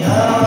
Yeah.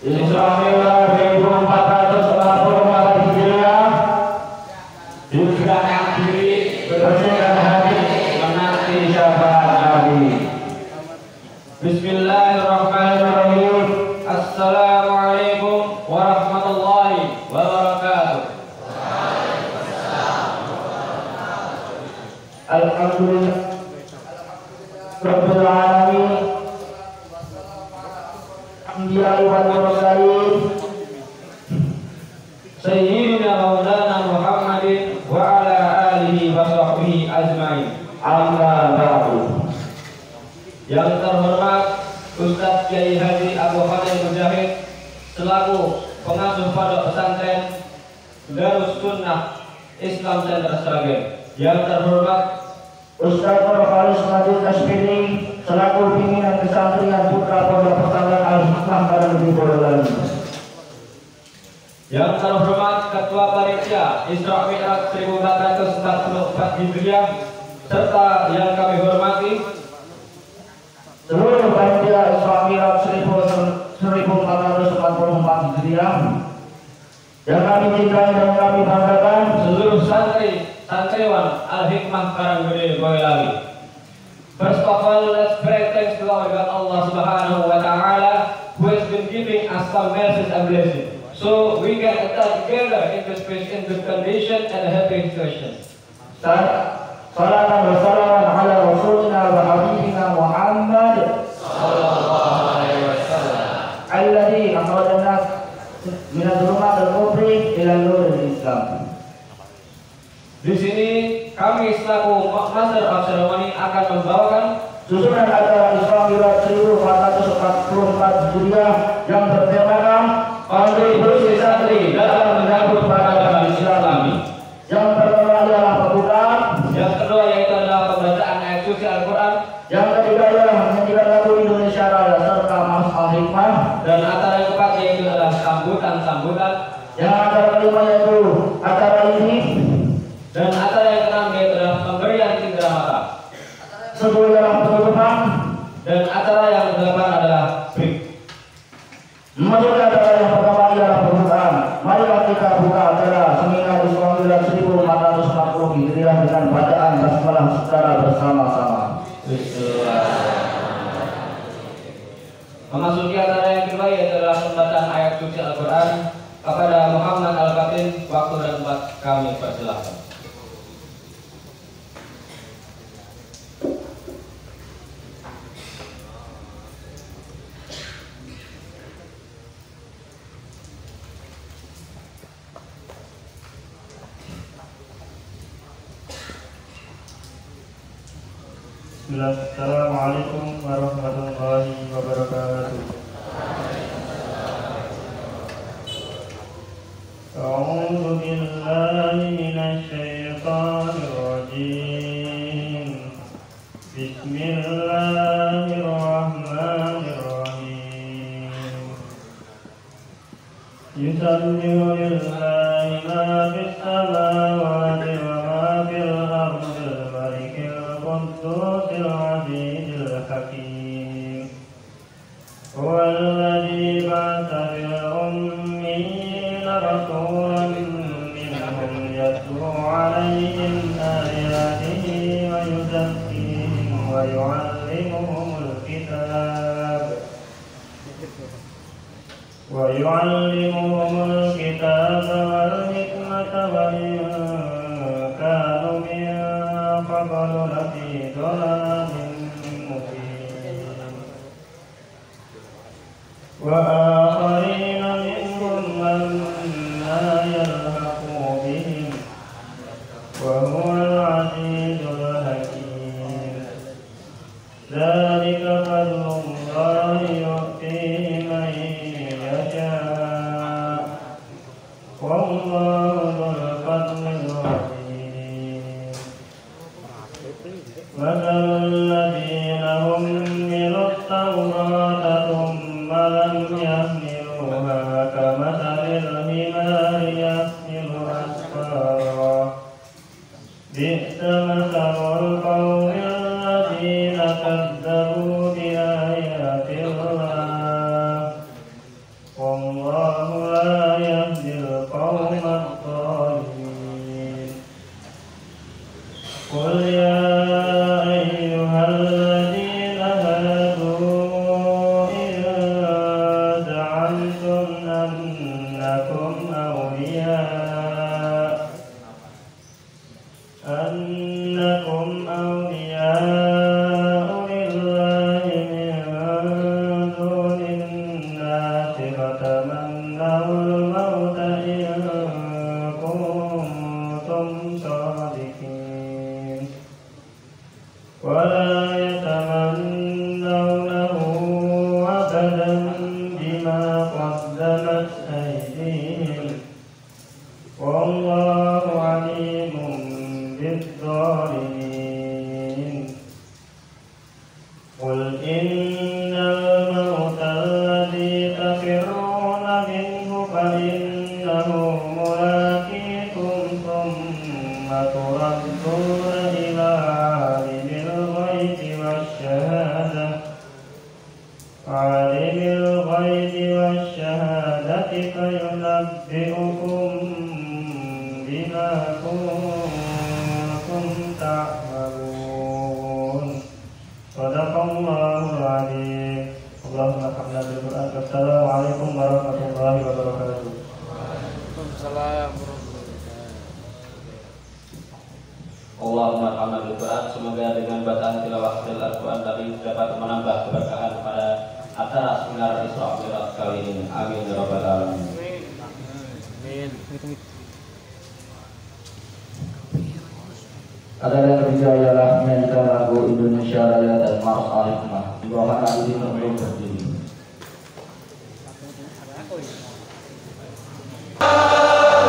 Israel 1444 Hijriah. Hijrahkan diri, bersihkan hati, menanti syafaat Nabi. Bismillahirrahmanirrahim. Assalamualaikum warahmatullahi wabarakatuh. Alhamdulillah Rabbil alamin. Anbiya wal mursalin. Sayyidina Maulana Muhammadin wa ala alihi wa sahbihi ajmain. Amma ba'du. Yang terhormat Ustaz Kiai Haji Abu Khalil Mujahid selaku pengasuh pondok pesantren Darus Sunnah Islam Center Sragen. Yang terhormat Ustaz Nurkhalis Majid Ashbini selaku pimpinan kesantrian putra pondok pesantren Al-Hikmah Karangdi Boyolali. Yang terhormat Ketua Panitia Isra Mi'raj 1444 Hijriah serta yang kami hormati seluruh panitia Isra Mi'raj 1444 Hijriah yang kami cintai dan kami banggakan, seluruh santriwan Al-Hikmah Karangdi Boyolali. First of all, let's pray thanks to our God Allah Subhanahu wa Ta'ala, who has been giving us some mercies and blessings, so we can attend together in this space, in good condition and a happy situation. Salatan wa salaman ala rasulina wa habibina Muhammad sallallahu alaihi wasallam alladhi akhrajana nas min adh-dhulumatil kufri ila nuril Islam. Di sini kami selaku Master of Ceremony akan membawakan susunan acara Isra Mi'raj 1444 Hijriah yang bertemakan kontribusi santri dalam menyambut peradaban Islam. Yang pertama adalah pembukaan, yang kedua yaitu adalah pembacaan ayat suci Al-Quran, yang ketiga adalah menyanyikan lagu Indonesia Raya serta Mas Al-Hikmah, dan acara yang keempat yaitu adalah sambutan-sambutan, yang acara kelima yaitu acara ini, dan acara yang keenam yaitu adalah pemberian cindera mata. Sepuluh adalah penutupan, dan acara yang kedelapan adalah break. Masuk acara yang pertama adalah pembukaan. Marilah kita buka acara seminar Isra Mi'raj 1440 Hijriah dengan bacaan basmalah secara bersama-sama. Memasuki acara yang kedua yaitu adalah pembacaan ayat suci Al-Quran. Kepada Muhammad Al-Fatin, waktu dan tempat kami persilahkan. Assalamualaikum warahmatullahi wabarakatuh. A'udzu billahi minasy syaithanir rajim. Bismillahirrahmanirrahim. Yusabbihu lillahi ma fis samawati wa ma fil ardi al-malikil quddus العزيز الحكيم هو الذي بعث في الأميين رسولا منهم يتلو عليهم آياته ويزكيهم ويعلمهم الكتاب والحكمة وإن كانوا من قبل لفي ضلال مبين وآخرين منهم لما يلحقوا بهم وهو العزيز الحكيم ذلك فضل الله يؤتيه من يشاء والله ذو الفضل العظيم مثل الذين حملوا التوراة ثم لم يحملوها كمثل الحمار يحمل أسفارا بئس مثل القوم الذين كذبوا بآيات الله Allahumma rahmat Al-Quran. Semoga dengan bacaan tilawah Al-Quran tadi dapat menambah keberkahan pada acara seminar Isra Mi'raj kali ini. Amin ya rabbal alamin. Ada yang berjaya menyanyikan lagu Indonesia Raya dan Mars Al-Hikmah. Dibawahkan lagu ini untuk berdiri. Terkali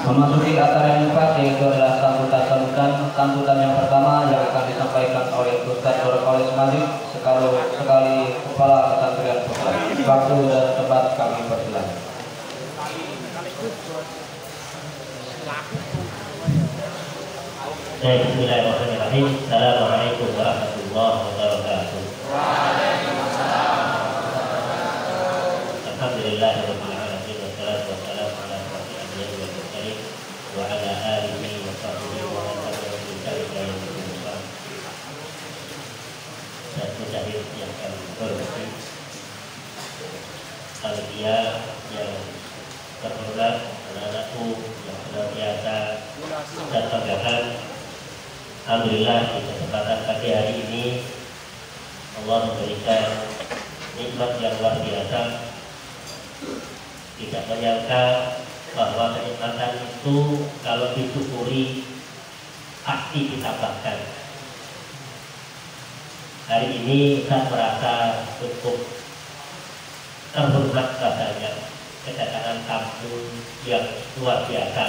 Memasuki acara yang keempat, yaitu adalah sambutan yang pertama yang akan disampaikan oleh Ustaz Nurul Ismail sekali kepala pesantren Putra. Waktu dan tempat kami persilakan. Bismillahirrahmanirrahim. Assalamualaikum warahmatullahi wabarakatuh. Alhamdulillahirabbil alamin wassalatu wassalamu ala asyrofil anbiya'i wal mursalin wa ala alihi wa sahbihi wa man tabi'ahum bi ihsan ila yaumil qiyamah. Dan mujahid yang kami hormati, panitia yang terhormat, anak-anakku yang senantiasa dan banggakan. Alhamdulillah di kesempatan pagi hari ini Allah memberikan nikmat yang luar biasa. Tidak menyangka bahwa kenikmatan itu kalau disyukuri pasti ditambahkan. Hari ini saya merasa cukup terhormat rasanya, kedatangan tamu yang luar biasa.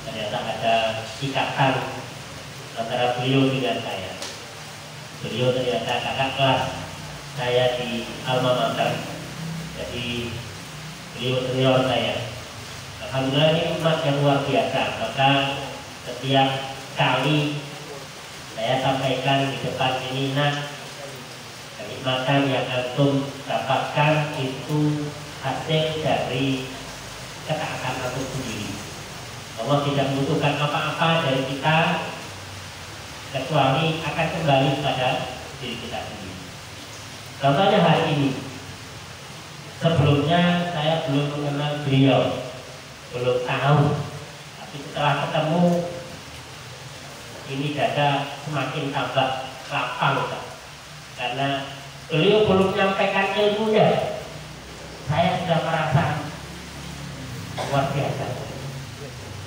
Ternyata ada ikatan antara beliau dengan saya. Beliau ternyata kakak kelas saya di alma mater. Jadi beliau senior saya. Alhamdulillah ini nikmat yang luar biasa. Maka setiap kali saya sampaikan di depan ini, nak, kenikmatan yang antum dapatkan itu hasil dari ketaatan antum sendiri. Allah tidak membutuhkan apa-apa dari kita kecuali akan kembali pada diri kita sendiri. Contohnya hari ini, sebelumnya saya belum mengenal beliau, belum tahu, tapi setelah ketemu ini dada semakin tambah lapang, karena beliau belum menyampaikan ilmunya, saya sudah merasa luar biasa.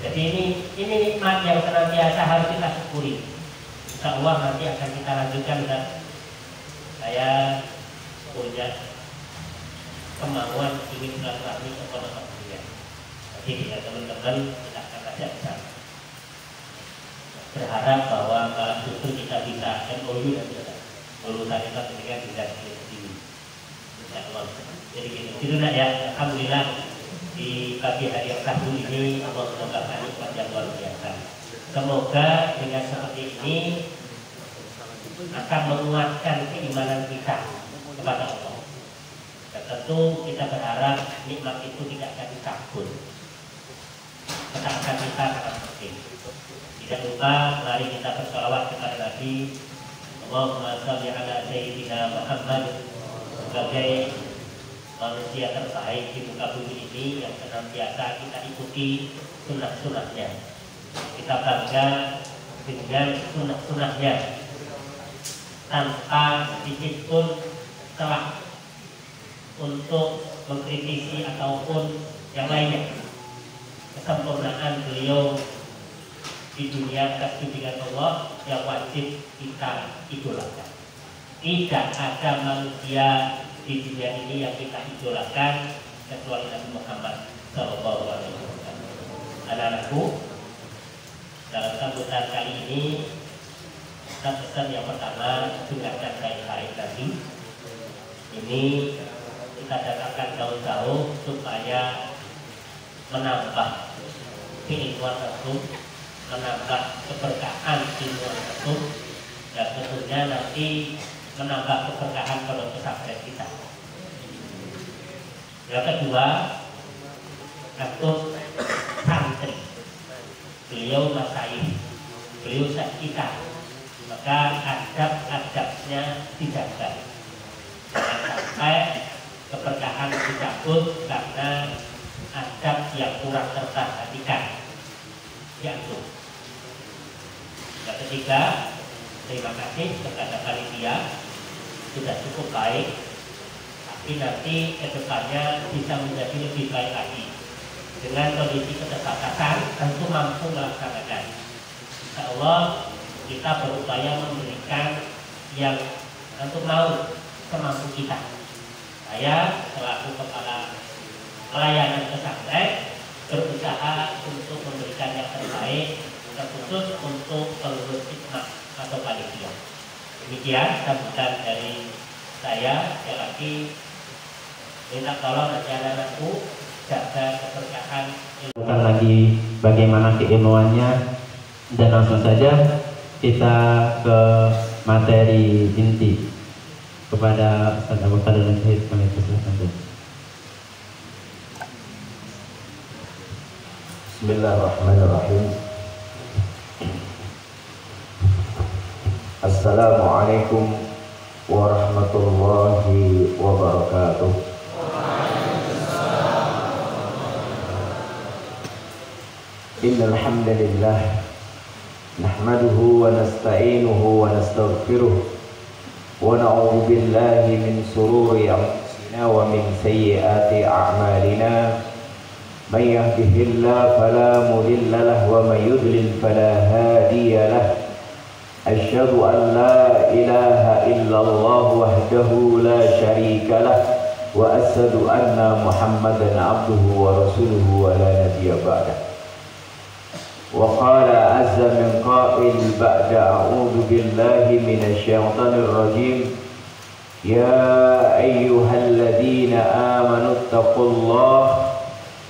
Jadi ini nikmat yang senantiasa harus kita syukuri. Insya Allah nanti akan kita lanjutkan, dan saya punya kemauan ingin silaturahmi ke pondok beliau. Jadi dengan teman-teman kita akan ajak bersama. Berharap bahwa justru kita bisa MOU dan juga lulusan kita ketika tidak sendiri. Insya Allah. Jadi gitu nak ya. Alhamdulillah di pagi hari yang satu ini Allah menambahkan nikmat yang luar biasa. Semoga dengan seperti ini akan menguatkan keimanan kita kepada Allah. Dan tentu kita berharap nikmat itu tidak akan dicabut. Ketaatan kita sangat penting. Tidak lupa, mari kita bersolawat kepada Nabi. Allahumma shalli ala sayyidina Muhammad sebagai manusia terbaik di muka bumi ini yang senantiasa kita ikuti sunnah-sunnahnya. Kita bangga dengan sunnah-sunnahnya tanpa sedikit pun celah untuk mengkritisi ataupun yang lainnya. Kesempurnaan beliau di dunia kasih dengan Allah yang wajib kita idolakan. Tidak ada manusia di dunia ini yang kita idolakan kecuali Nabi Muhammad SAW. Anak-anakku, dalam sambutan kali ini pesan yang pertama, dengarkan baik-baik tadi. Ini kita datangkan jauh-jauh supaya menambah keilmuan antum, menambah keberkahan ilmu antum, dan tentunya nanti menambah keberkahan pondok pesantren kita. Yang kedua, antum santri, beliau masyayikh, beliau syekh kita, maka adab-adabnya dijaga. Jangan sampai keberkahan dicabut karena adab yang kurang terperhatikan di antum. Yang ketiga, terima kasih kepada panitia, sudah cukup baik, tapi nanti kedepannya bisa menjadi lebih baik lagi. Dengan kondisi keterbatasan, tentu mampu melaksanakan. Insya Allah kita berupaya memberikan yang untuk mau semampu kita. Saya selaku kepala pelayanan pesantren berusaha untuk memberikan yang terbaik, terkhusus untuk pengurus hikmah atau panitia. Demikian sambutan dari saya. Sekali lagi minta tolong anak-anakku jaga keberkahan. Bukan lagi bagaimana keilmuannya, dan langsung saja kita ke materi inti kepada Ustaz Abu Fadl Al-Syahid. Kami persilakan. Bismillahirrahmanirrahim. Assalamualaikum warahmatullahi wabarakatuh. Innal hamdalillah nahmaduhu wa nasta'inuhu wa nastaghfiruh wa na'udzu billahi min shururi anfusina wa min sayyiati a'malina. May yahdihillahu fala mudilla lahu wa may yudlil fala hadiya lahu. Asyhadu an la ilaha illallah wahdahu la syarika lahu wa asyhadu anna Muhammadan abduhu wa rasuluhu wa la nabiyya ba'dah. وقال عز من قائل بعد أعوذ بالله من الشيطان الرجيم يا أيها الذين آمنوا اتقوا الله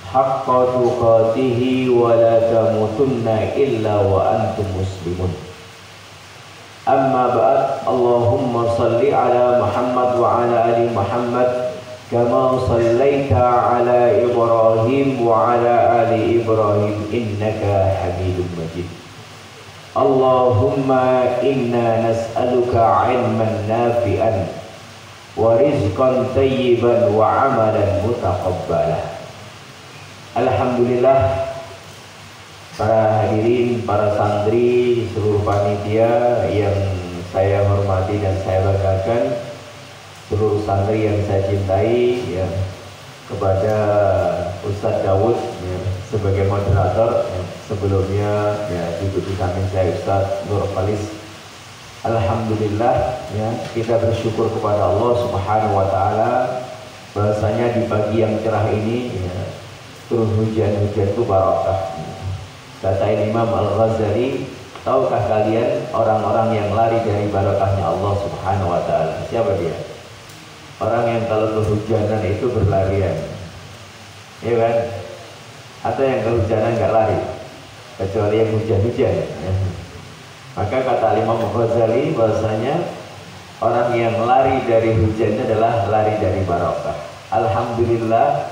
حق تقاته ولا تموتن إلا وأنتم مسلمون. أما بعد اللهم صل على محمد وعلى آل محمد كما صليت على إبراهيم وعلى آل إبراهيم إنك حميد مجيد. اللهم إنا نسألك علما نافعا ورزقا طيبا وعملا متقبلا. Alhamdulillah, para hadirin, para santri, seluruh panitia yang saya hormati dan saya banggakan, seluruh santri yang saya cintai, ya, kepada Ustadz Dawud ya, sebagai moderator, ya, sebelumnya ya diikuti samping saya Ustadz Nur Falis. Alhamdulillah, ya, kita bersyukur kepada Allah Subhanahu wa taala bahwasanya di pagi yang cerah ini ya, turun hujan-hujan itu barakah. Kata Imam Al-Ghazali, tahukah kalian orang-orang yang lari dari barakahnya Allah Subhanahu wa taala? Siapa dia? Orang yang kalau kehujanan itu berlarian, ya kan? Atau yang kehujanan nggak lari, kecuali yang hujan-hujan. Ya. Maka kata Imam Ghazali bahwasanya orang yang lari dari hujannya adalah lari dari barakah. Alhamdulillah,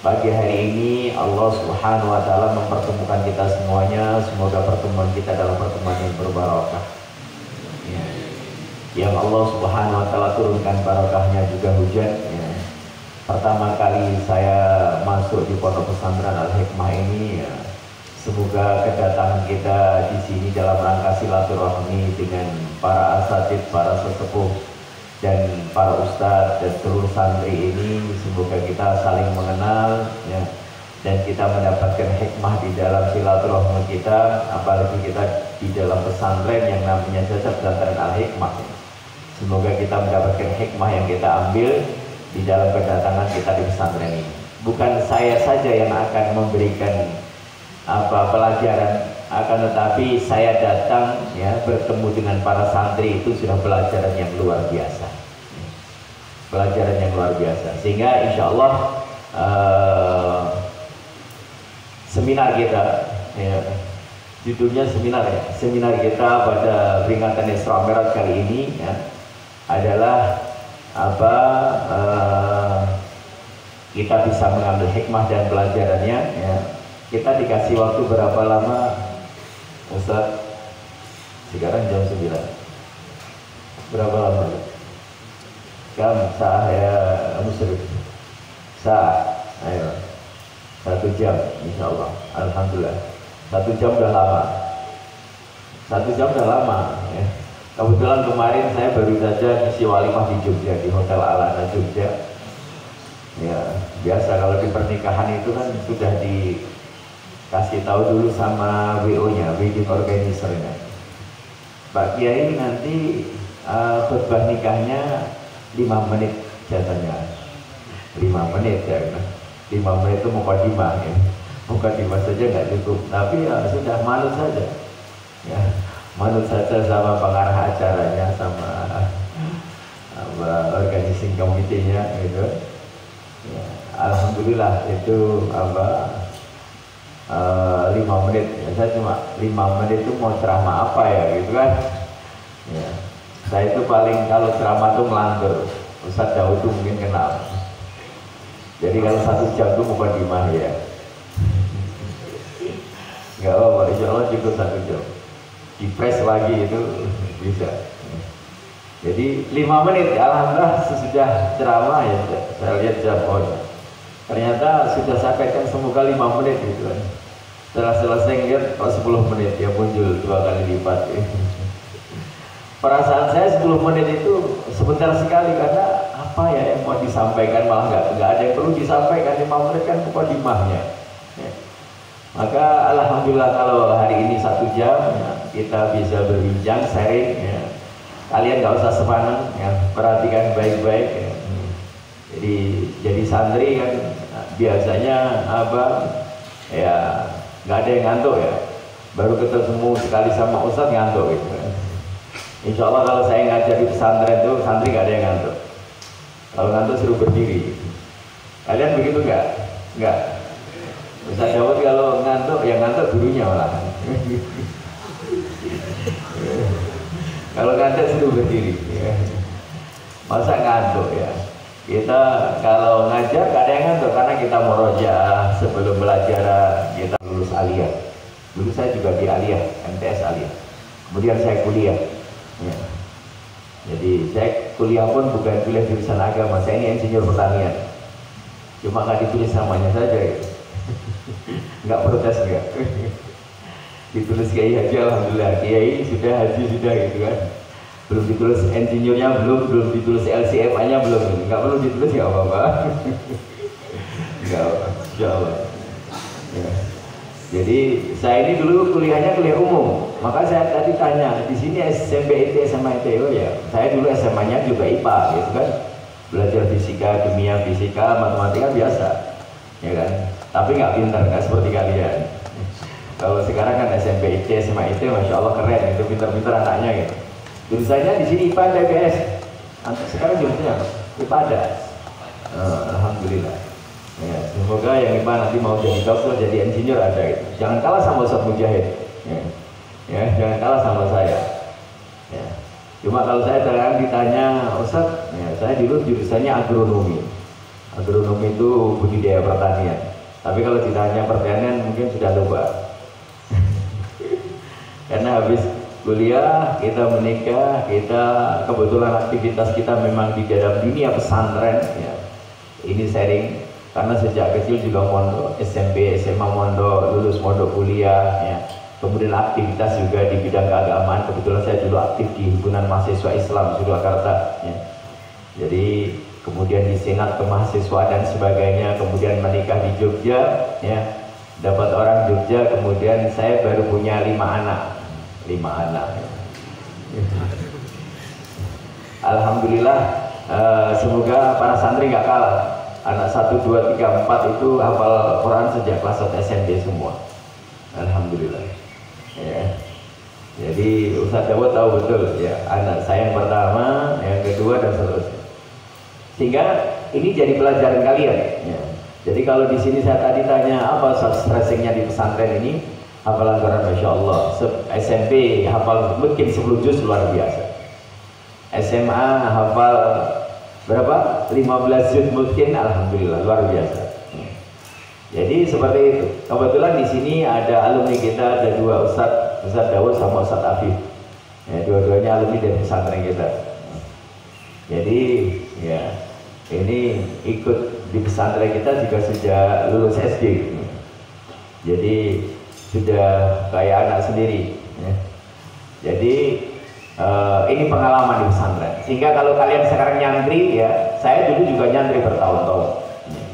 pagi hari ini Allah Subhanahu wa taala mempertemukan kita semuanya. Semoga pertemuan kita adalah pertemuan yang berbarakah. Ya. Yang Allah Subhanahu wa taala turunkan barakahnya juga hujan ya. Pertama kali saya masuk di Pondok Pesantren Al-Hikmah ini ya, semoga kedatangan kita di sini dalam rangka silaturahmi dengan para asatidz, para sesepuh dan para ustadz dan seluruh santri ini, semoga kita saling mengenal ya, dan kita mendapatkan hikmah di dalam silaturahmi kita, apalagi kita di dalam pesantren yang namanya Jasa Pesantren Al-Hikmah ya. Semoga kita mendapatkan hikmah yang kita ambil di dalam kedatangan kita di pesantren ini. Bukan saya saja yang akan memberikan pelajaran, akan tetapi saya datang ya bertemu dengan para santri, itu sudah pelajaran yang luar biasa. Pelajaran yang luar biasa. Sehingga insya Allah seminar kita ya, judulnya seminar ya. Seminar kita pada peringatan Isra Mi'raj kali ini ya, adalah kita bisa mengambil hikmah dan pelajarannya ya. Kita dikasih waktu berapa lama Ustaz? Sekarang jam 9. Berapa lama? Saya musyrif. Ayo. 1 jam insyaallah. Alhamdulillah. 1 jam udah lama. 1 jam udah lama ya. Kebetulan kemarin saya baru saja isi walimah di Jogja, di Hotel Alana Jogja. Ya, biasa kalau di pernikahan itu kan sudah dikasih tahu dulu sama WO-nya, wedding organizer-nya. Pak Kiai nanti khutbah nikahnya 5 menit jatahnya. 5 menit ya. 5 menit itu mukadimah ya. mukadimah saja nggak cukup, tapi ya sudah manut saja, ya manut saja sama pengarah acaranya, sama organisasi komitenya gitu. Ya, alhamdulillah itu 5 menit. Ya, saya cuma 5 menit itu mau ceramah apa ya gitu kan. Ya, saya itu paling kalau ceramah itu melantur. Ustaz Daud itu mungkin kenal. Jadi kalau 1 jam itu mukadimah ya. Enggak apa-apa, insya Allah cukup 1 jam. Di-press lagi itu bisa. Jadi 5 menit, alhamdulillah sesudah ceramah ya, saya lihat jam, oh ternyata sudah sampaikan semoga 5 menit gitu kan. Setelah selesai lihat, kalau 10 menit ya muncul 2 kali lipat. Perasaan saya 10 menit itu sebentar sekali, karena apa ya yang mau disampaikan, malah nggak ada yang perlu disampaikan. 5 menit kan mukadimahnya. Ya. Maka alhamdulillah kalau hari ini 1 jam ya, kita bisa berbincang, sharing ya. Kalian nggak usah sepaneng ya, perhatikan baik-baik ya. Jadi santri kan biasanya ya nggak ada yang ngantuk ya, baru ketemu sekali sama ustadz ngantuk gitu kan. Insya Allah kalau saya ngajar di pesantren itu santri nggak ada yang ngantuk. Kalau ngantuk suruh berdiri. Kalian begitu nggak? Nggak. Ustaz Dawud kalau ngantuk, yang ngantuk gurunya malah. Kalau ngantuk suruh berdiri ya. Masa ngantuk ya. Kita kalau ngajar gak ada yang ngantuk, karena kita murojaah sebelum belajar. Kita lulus aliyah. Dulu saya juga di aliyah, MTS aliyah. Kemudian saya kuliah ya. Jadi saya kuliah pun bukan kuliah jurusan agama, saya ini insinyur pertanian. Cuma gak ditulis namanya saja gitu. Nggak protes enggak. Ditulis kiai haji, alhamdulillah kiai sudah, haji sudah gitu kan. Belum ditulis insinyurnya, belum ditulis LCFA-nya belum, nggak perlu ditulis, nggak apa-apa. Nggak apa, insya Allah. Ya. Jadi saya ini dulu kuliahnya kuliah umum, maka saya tadi tanya di sini SMP IT SMA IT, oh ya saya dulu SMA-nya juga IPA gitu kan, belajar fisika, kimia, fisika, matematika biasa, ya kan. Tapi nggak pintar, nggak seperti kalian. Kalau sekarang kan SMP IT SMA IT, masya Allah keren, itu pintar-pintar anaknya gitu. Jurusannya di sini IPA IPS. Sekarang jurusannya apa? IPA ada. Alhamdulillah. Ya, semoga yang IPA nanti mau jadi dokter, jadi insinyur ada gitu. Jangan kalah sama Ustaz Mujahid. Ya, jangan kalah sama saya. Ya. Cuma kalau saya terkadang ditanya, Ustaz, ya, saya dulu jurusannya agronomi. Agronomi itu budidaya pertanian. Tapi kalau ditanya pertanian mungkin sudah lupa. Karena habis kuliah, kita menikah, kita kebetulan aktivitas kita memang di dalam dunia pesantren ya. Ini sharing, karena sejak kecil juga mondok, SMP, SMA mondok, lulus mondok kuliah ya. Kemudian aktivitas juga di bidang keagamaan, kebetulan saya dulu aktif di himpunan mahasiswa Islam Surakarta ya. Jadi kemudian di senat kemahasiswaan dan sebagainya, kemudian menikah di Jogja ya. Dapat orang Jogja, kemudian saya baru punya 5 anak. 5 anak. Alhamdulillah, semoga para santri nggak kalah. Anak 1, 2, 3, 4 itu hafal Quran sejak kelas 1 SMP semua. Alhamdulillah. Ya. Jadi Ustaz Dawud tahu betul ya, anak saya yang pertama, yang kedua dan seterusnya. Sehingga ini jadi pelajaran kalian. Ya. Jadi kalau di sini saya tadi tanya apa stressingnya di pesantren ini, hafalan Quran Masya Allah. SMP hafal mungkin 10 juz luar biasa. SMA hafal berapa? 15 juz mungkin, alhamdulillah luar biasa. Jadi seperti itu. Kebetulan di sini ada alumni kita, ada 2 Ustaz Dawud sama Ustaz Afif. Ya, dua-duanya alumni dari pesantren kita. Jadi ya ini ikut di pesantren kita juga sejak lulus SD. Jadi sudah kayak anak sendiri ya. Jadi ini pengalaman di pesantren, sehingga kalau kalian sekarang nyantri ya, saya dulu juga nyantri bertahun-tahun ya.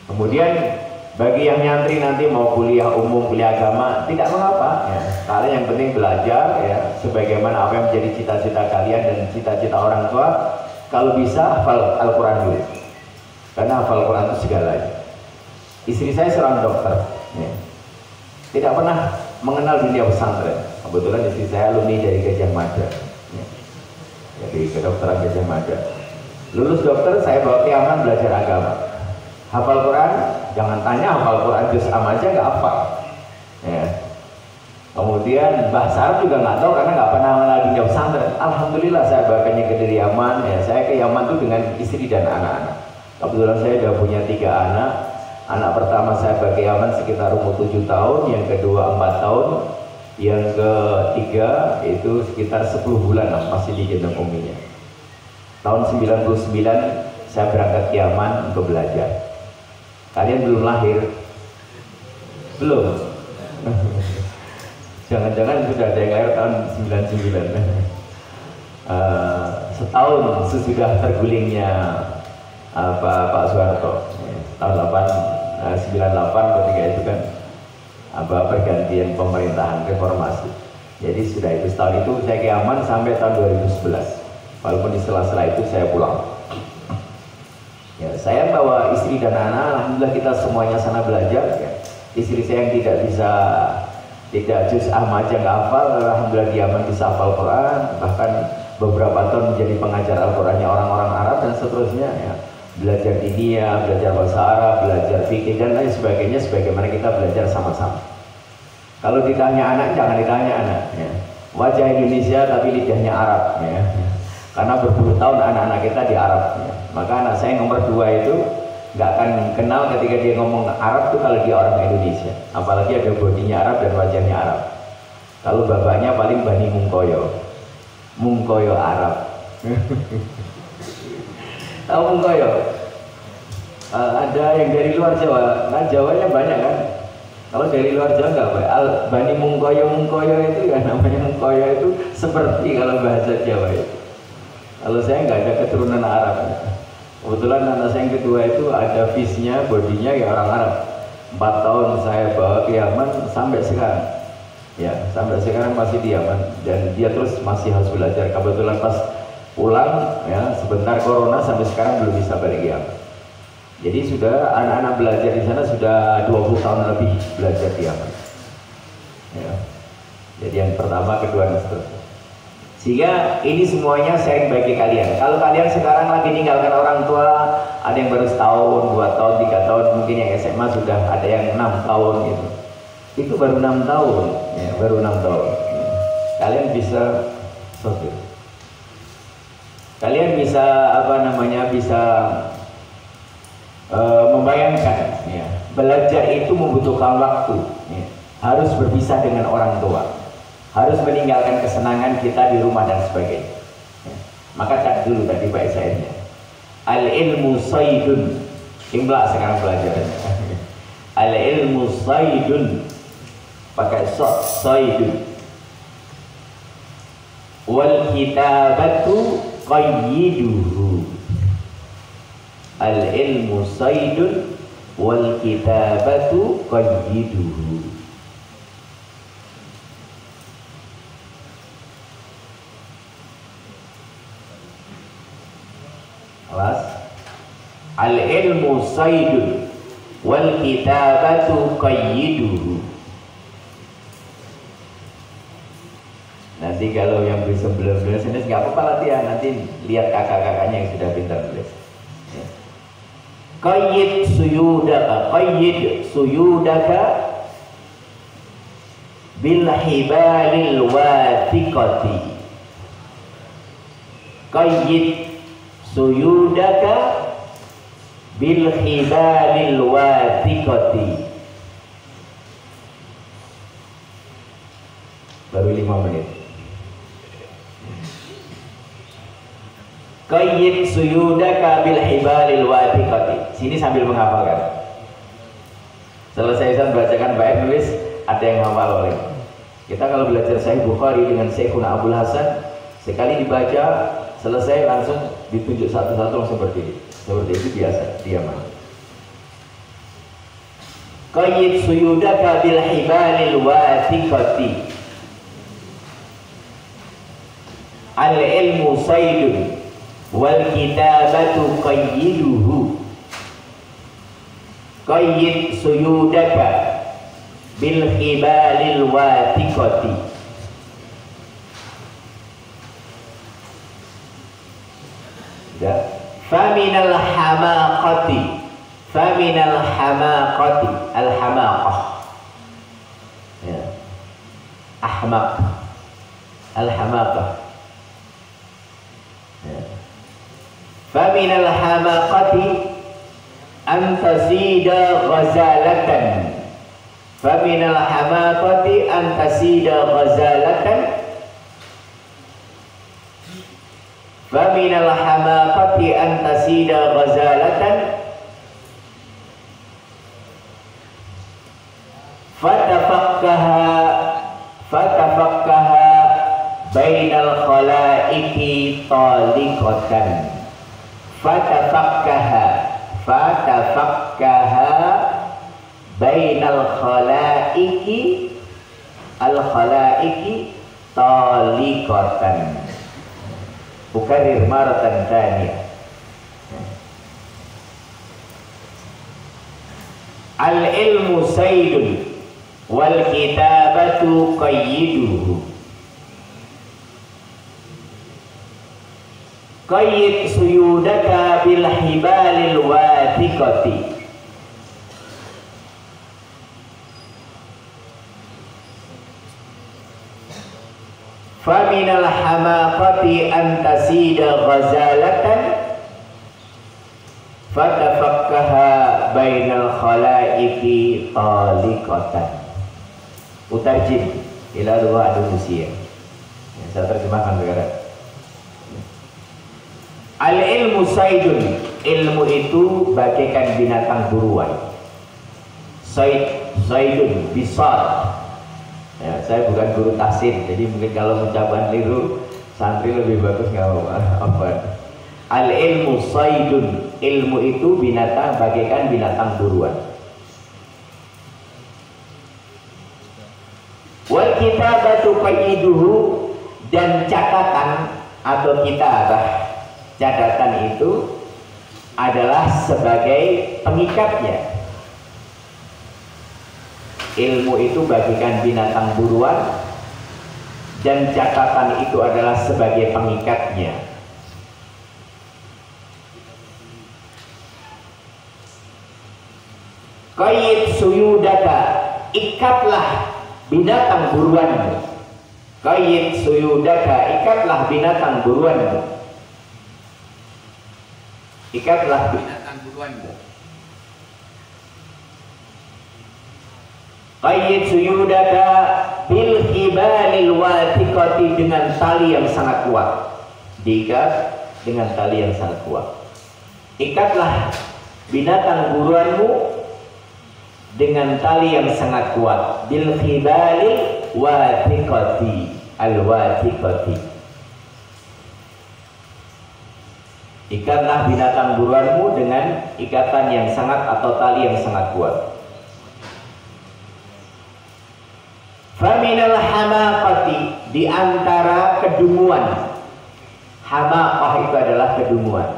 Kemudian bagi yang nyantri nanti mau kuliah umum, kuliah agama, tidak mengapa ya. Kalian yang penting belajar ya, sebagaimana apa yang menjadi cita-cita kalian dan cita-cita orang tua. Kalau bisa hafal Al-Quran dulu, karena hafal Al-Quran itu segalanya Istri saya seorang dokter, ya. Tidak pernah mengenal dunia pesantren. Kebetulan istri saya alumni dari Gajah Mada, ya. Jadi kedokteran Gajah Mada. Lulus dokter, saya bawa ke Yaman belajar agama. Hafal Quran, jangan tanya hafal Quran juz am aja nggak hafal. Ya. Kemudian bahasa Arab juga nggak tahu karena nggak pernah mengenal dunia pesantren. Alhamdulillah saya bahkannya ke dari Yaman, ya. Saya ke Yaman tuh dengan istri dan anak-anak. Kebetulan saya sudah punya 3 anak. Anak pertama saya bagi Yaman sekitar umur 7 tahun, yang kedua 4 tahun, yang ketiga itu sekitar 10 bulan masih di gendong uminya. Tahun 99 saya berangkat ke Yaman untuk belajar. Kalian belum lahir? Belum? Jangan-jangan sudah ada yang lahir tahun 99. Setahun sesudah tergulingnya Pak Soeharto, tahun 98 ketika itu kan pergantian pemerintahan reformasi. Jadi sudah itu setahun itu saya ke Yaman sampai tahun 2011. Walaupun di sela-sela itu saya pulang. Ya, saya bawa istri dan anak, alhamdulillah kita semuanya sana belajar. Ya. Istri saya yang tidak juz am aja nggak hafal, alhamdulillah di Yaman bisa hafal Quran, bahkan beberapa tahun menjadi pengajar Al-Qurannya orang-orang Arab dan seterusnya. Ya. Belajar dinia, belajar bahasa Arab, belajar fikih dan lain sebagainya, sebagaimana kita belajar sama-sama. Kalau ditanya anak, jangan ditanya anak. Ya. Wajah Indonesia tapi lidahnya Arab. Ya. Karena berpuluh tahun anak-anak kita di Arab. Ya. Maka anak saya nomor 2 itu nggak akan kenal ketika dia ngomong Arab tuh kalau dia orang Indonesia. Apalagi ada bodinya Arab dan wajahnya Arab. Kalau bapaknya paling Bani Mungkoyo, Mungkoyo Arab. Tahu Mungkoyo? Ada yang dari luar Jawa, nah Jawanya banyak kan? Kalau dari luar Jawa nggak Pak? Bani Mungkoyo itu ya namanya Mungkoyo itu seperti kalau bahasa Jawa itu. Kalau saya nggak ada keturunan Arab. Kebetulan anak saya yang kedua itu ada face-nya, bodinya ya orang Arab. 4 tahun saya bawa ke Yaman sampai sekarang. Ya, sampai sekarang masih di Yaman dan dia terus masih harus belajar. Kebetulan pas pulang ya sebentar corona sampai sekarang belum bisa balik ya. Jadi sudah anak-anak belajar di sana sudah 20 tahun lebih belajar di Yaman. Ya. Jadi yang pertama, kedua dan seterusnya. Sehingga ini semuanya saya bagi kalian. Kalau kalian sekarang lagi meninggalkan orang tua, ada yang baru setahun, 2 tahun, 3 tahun, mungkin yang SMA sudah ada yang 6 tahun gitu. Itu baru 6 tahun, ya, baru 6 tahun. Kalian bisa sopir. Kalian bisa bisa membayangkan ya, belajar itu membutuhkan waktu ya. Harus berpisah dengan orang tua, harus meninggalkan kesenangan kita di rumah dan sebagainya ya. Maka cak dulu tadi baik sayanya al ilmu saydun, imla sekarang pelajarannya. Al ilmu saydun pakai saydun, wal kitabatu qayyiduhu. Al ilmu saydun wal kitabatu qayyiduhu. Alas. Al ilmu saydun wal kitabatu qayyiduhu. Nanti kalau yang bisa belum-belum ini nggak apa-apa latihan, nanti lihat kakak-kakaknya yang sudah pintar tulis. Ya. Qayyid suyudaka bil hibalil wathiqati. Qayyid suyudaka bil hibalil wathiqati. Baru 5 menit. Qayyid suyudaka bil hibalil wathiqati. Sini sambil menghafalkan. Selesai saya bacakan baik nulis, ada yang hafal oleh. Kita kalau belajar Sahih Bukhari dengan Syekhuna Abdul Hasan, sekali dibaca selesai langsung ditunjuk satu-satu langsung berdiri. Seperti itu biasa dia mah. Qayyid suyudaka bil hibalil wathiqati. Al ilmu saydun wal kitabatu qayyiduhu. qayyid suyudaka bil hibalil wathiqati. Ya. Faminal hamaqati, faminal hamaqati, al hamaqah, ya. Ahmaq, al hamaqah, ya. Faminal hamaqati an tasida ghazalatan, faminal hamaqati an tasida ghazalatan, faminal hamaqati an tasida ghazalatan, fatafakkaha bainal khalaiqi taliqatan, fatafakkaha bainal khalaiqi al khalaiqi taliqatan. Ukarir maratan thaniyah. Al ilmu saydun wal kitabatu qayyiduhu. Qayyid suyudaka bil hibalil wathiqati. Faminal hamaqati an tasida ghazalatan, fatafakkaha bainal khalaiqi taliqatan. Utarjim ila lugha Indonesia. Ya, saya terjemahkan sekarang. Al ilmu saydun, ilmu itu bagaikan binatang buruan. Saydun bisad. Ya, saya bukan guru tafsir, jadi mungkin kalau ucapan keliru santri lebih bagus nggak apa. Al ilmu saydun, ilmu itu binatang bagaikan binatang buruan. Wal kitabatu qayyiduhu, dan catatan atau kitabah, catatan itu adalah sebagai pengikatnya. Ilmu itu bagikan binatang buruan dan catatan itu adalah sebagai pengikatnya. Qayyid suyudaka, ikatlah binatang buruanmu. Qayyid suyudaka, ikatlah binatang buruanmu. Ikatlah binatang buruanmu. Qayyid suyudaka bil hibalil wathiqati, dengan tali yang sangat kuat. Diikat dengan tali yang sangat kuat. Ikatlah binatang buruanmu dengan tali yang sangat kuat. Bil hibalil wathiqati, al wathiqati. Ikatlah binatang buruanmu dengan ikatan yang sangat atau tali yang sangat kuat. Faminal hamaqati, di antara kedunguan. Hamaqah itu adalah kedunguan.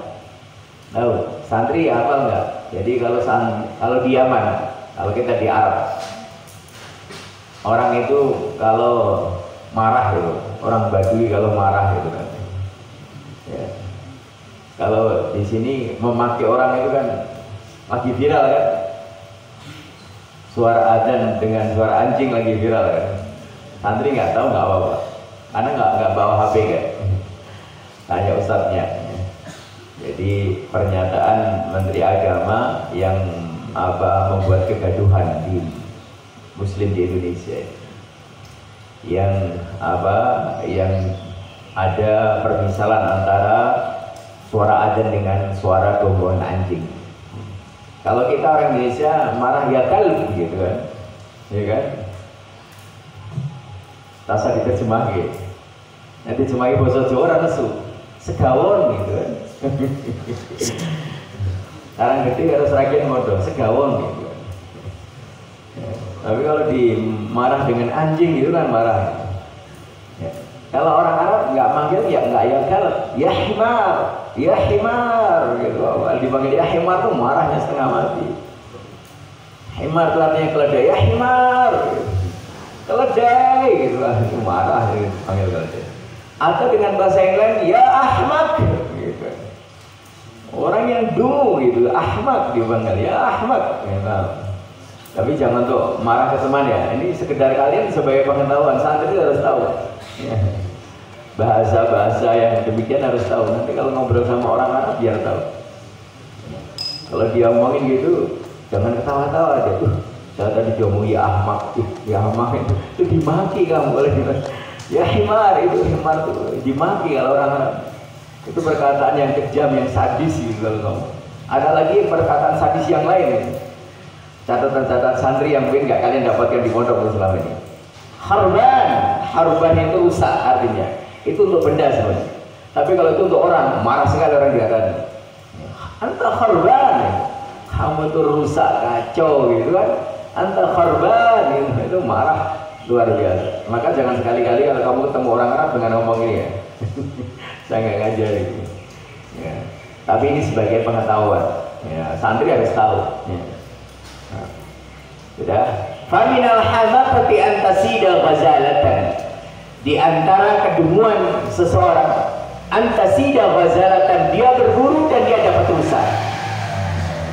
Tahu, santri apa enggak? Jadi kalau di Yaman, kalau kita di Arab, orang itu kalau marah gitu, orang Badui kalau marah gitu kan. Ya. Kalau di sini memaki orang itu kan lagi viral kan. Suara adzan dengan suara anjing lagi viral kan. Santri nggak tahu nggak apa-apa, karena nggak bawa HP kan. Tanya ustadznya. Jadi pernyataan Menteri Agama yang membuat kegaduhan di Muslim di Indonesia, yang ada permisalan antara suara adzan dengan suara gonggongan anjing. Kalau kita orang Indonesia marah ya kalb gitu kan, ya kan? Rasa diterjemah gitu. Nanti terjemahi bahasa Jawa orang nesu, segawon gitu kan. Sekarang gede harus rakyat modal, segawon gitu kan. Tapi kalau dimarah dengan anjing itu kan marah. Ya. Kalau orang Arab nggak manggil ya nggak ya kalb, ya himar gitu. Dipanggil ya himar tuh marahnya setengah mati. Himar itu artinya keledai, ya himar, keledai gitu lah, itu marah gitu, panggil keledai. Atau dengan bahasa yang lain, ya ahmak gitu. Orang yang dungu gitu, ahmak dipanggil, ya ahmak gitu. Tapi jangan tuh marah ke teman ya. Ini sekedar kalian sebagai pengetahuan, santri harus tahu. Ya. Bahasa-bahasa yang demikian harus tahu. Nanti kalau ngobrol sama orang Arab biar tahu. Kalau dia ngomongin gitu, jangan ketawa-tawa aja. Saya tadi diomong ya ahmak, ya ahmak itu dimaki kamu boleh dimaki. Ya himar itu himar itu dimaki kalau orang Arab. Itu perkataan yang kejam, yang sadis gitu kalau kamu. Ada lagi perkataan sadis yang lain. Catatan-catatan santri yang mungkin nggak kalian dapatkan di pondok selama ini. Harban itu rusak artinya. Itu untuk benda sebenarnya. Tapi kalau itu untuk orang, marah sekali orang dikatakan. Anta harban, kamu itu rusak, kacau gitu kan. Anta harban, itu marah luar biasa. Maka jangan sekali-kali kalau kamu ketemu orang Arab dengan ngomong ini ya. Saya nggak ngajar itu. Ya. Tapi ini sebagai pengetahuan. Ya, santri harus tahu. Ya. Sudah. Faminal hamaqati antasida ghazalatan. Di antara kedunguan seseorang, antasida ghazalatan, dia berburu dan dia dapat rusa.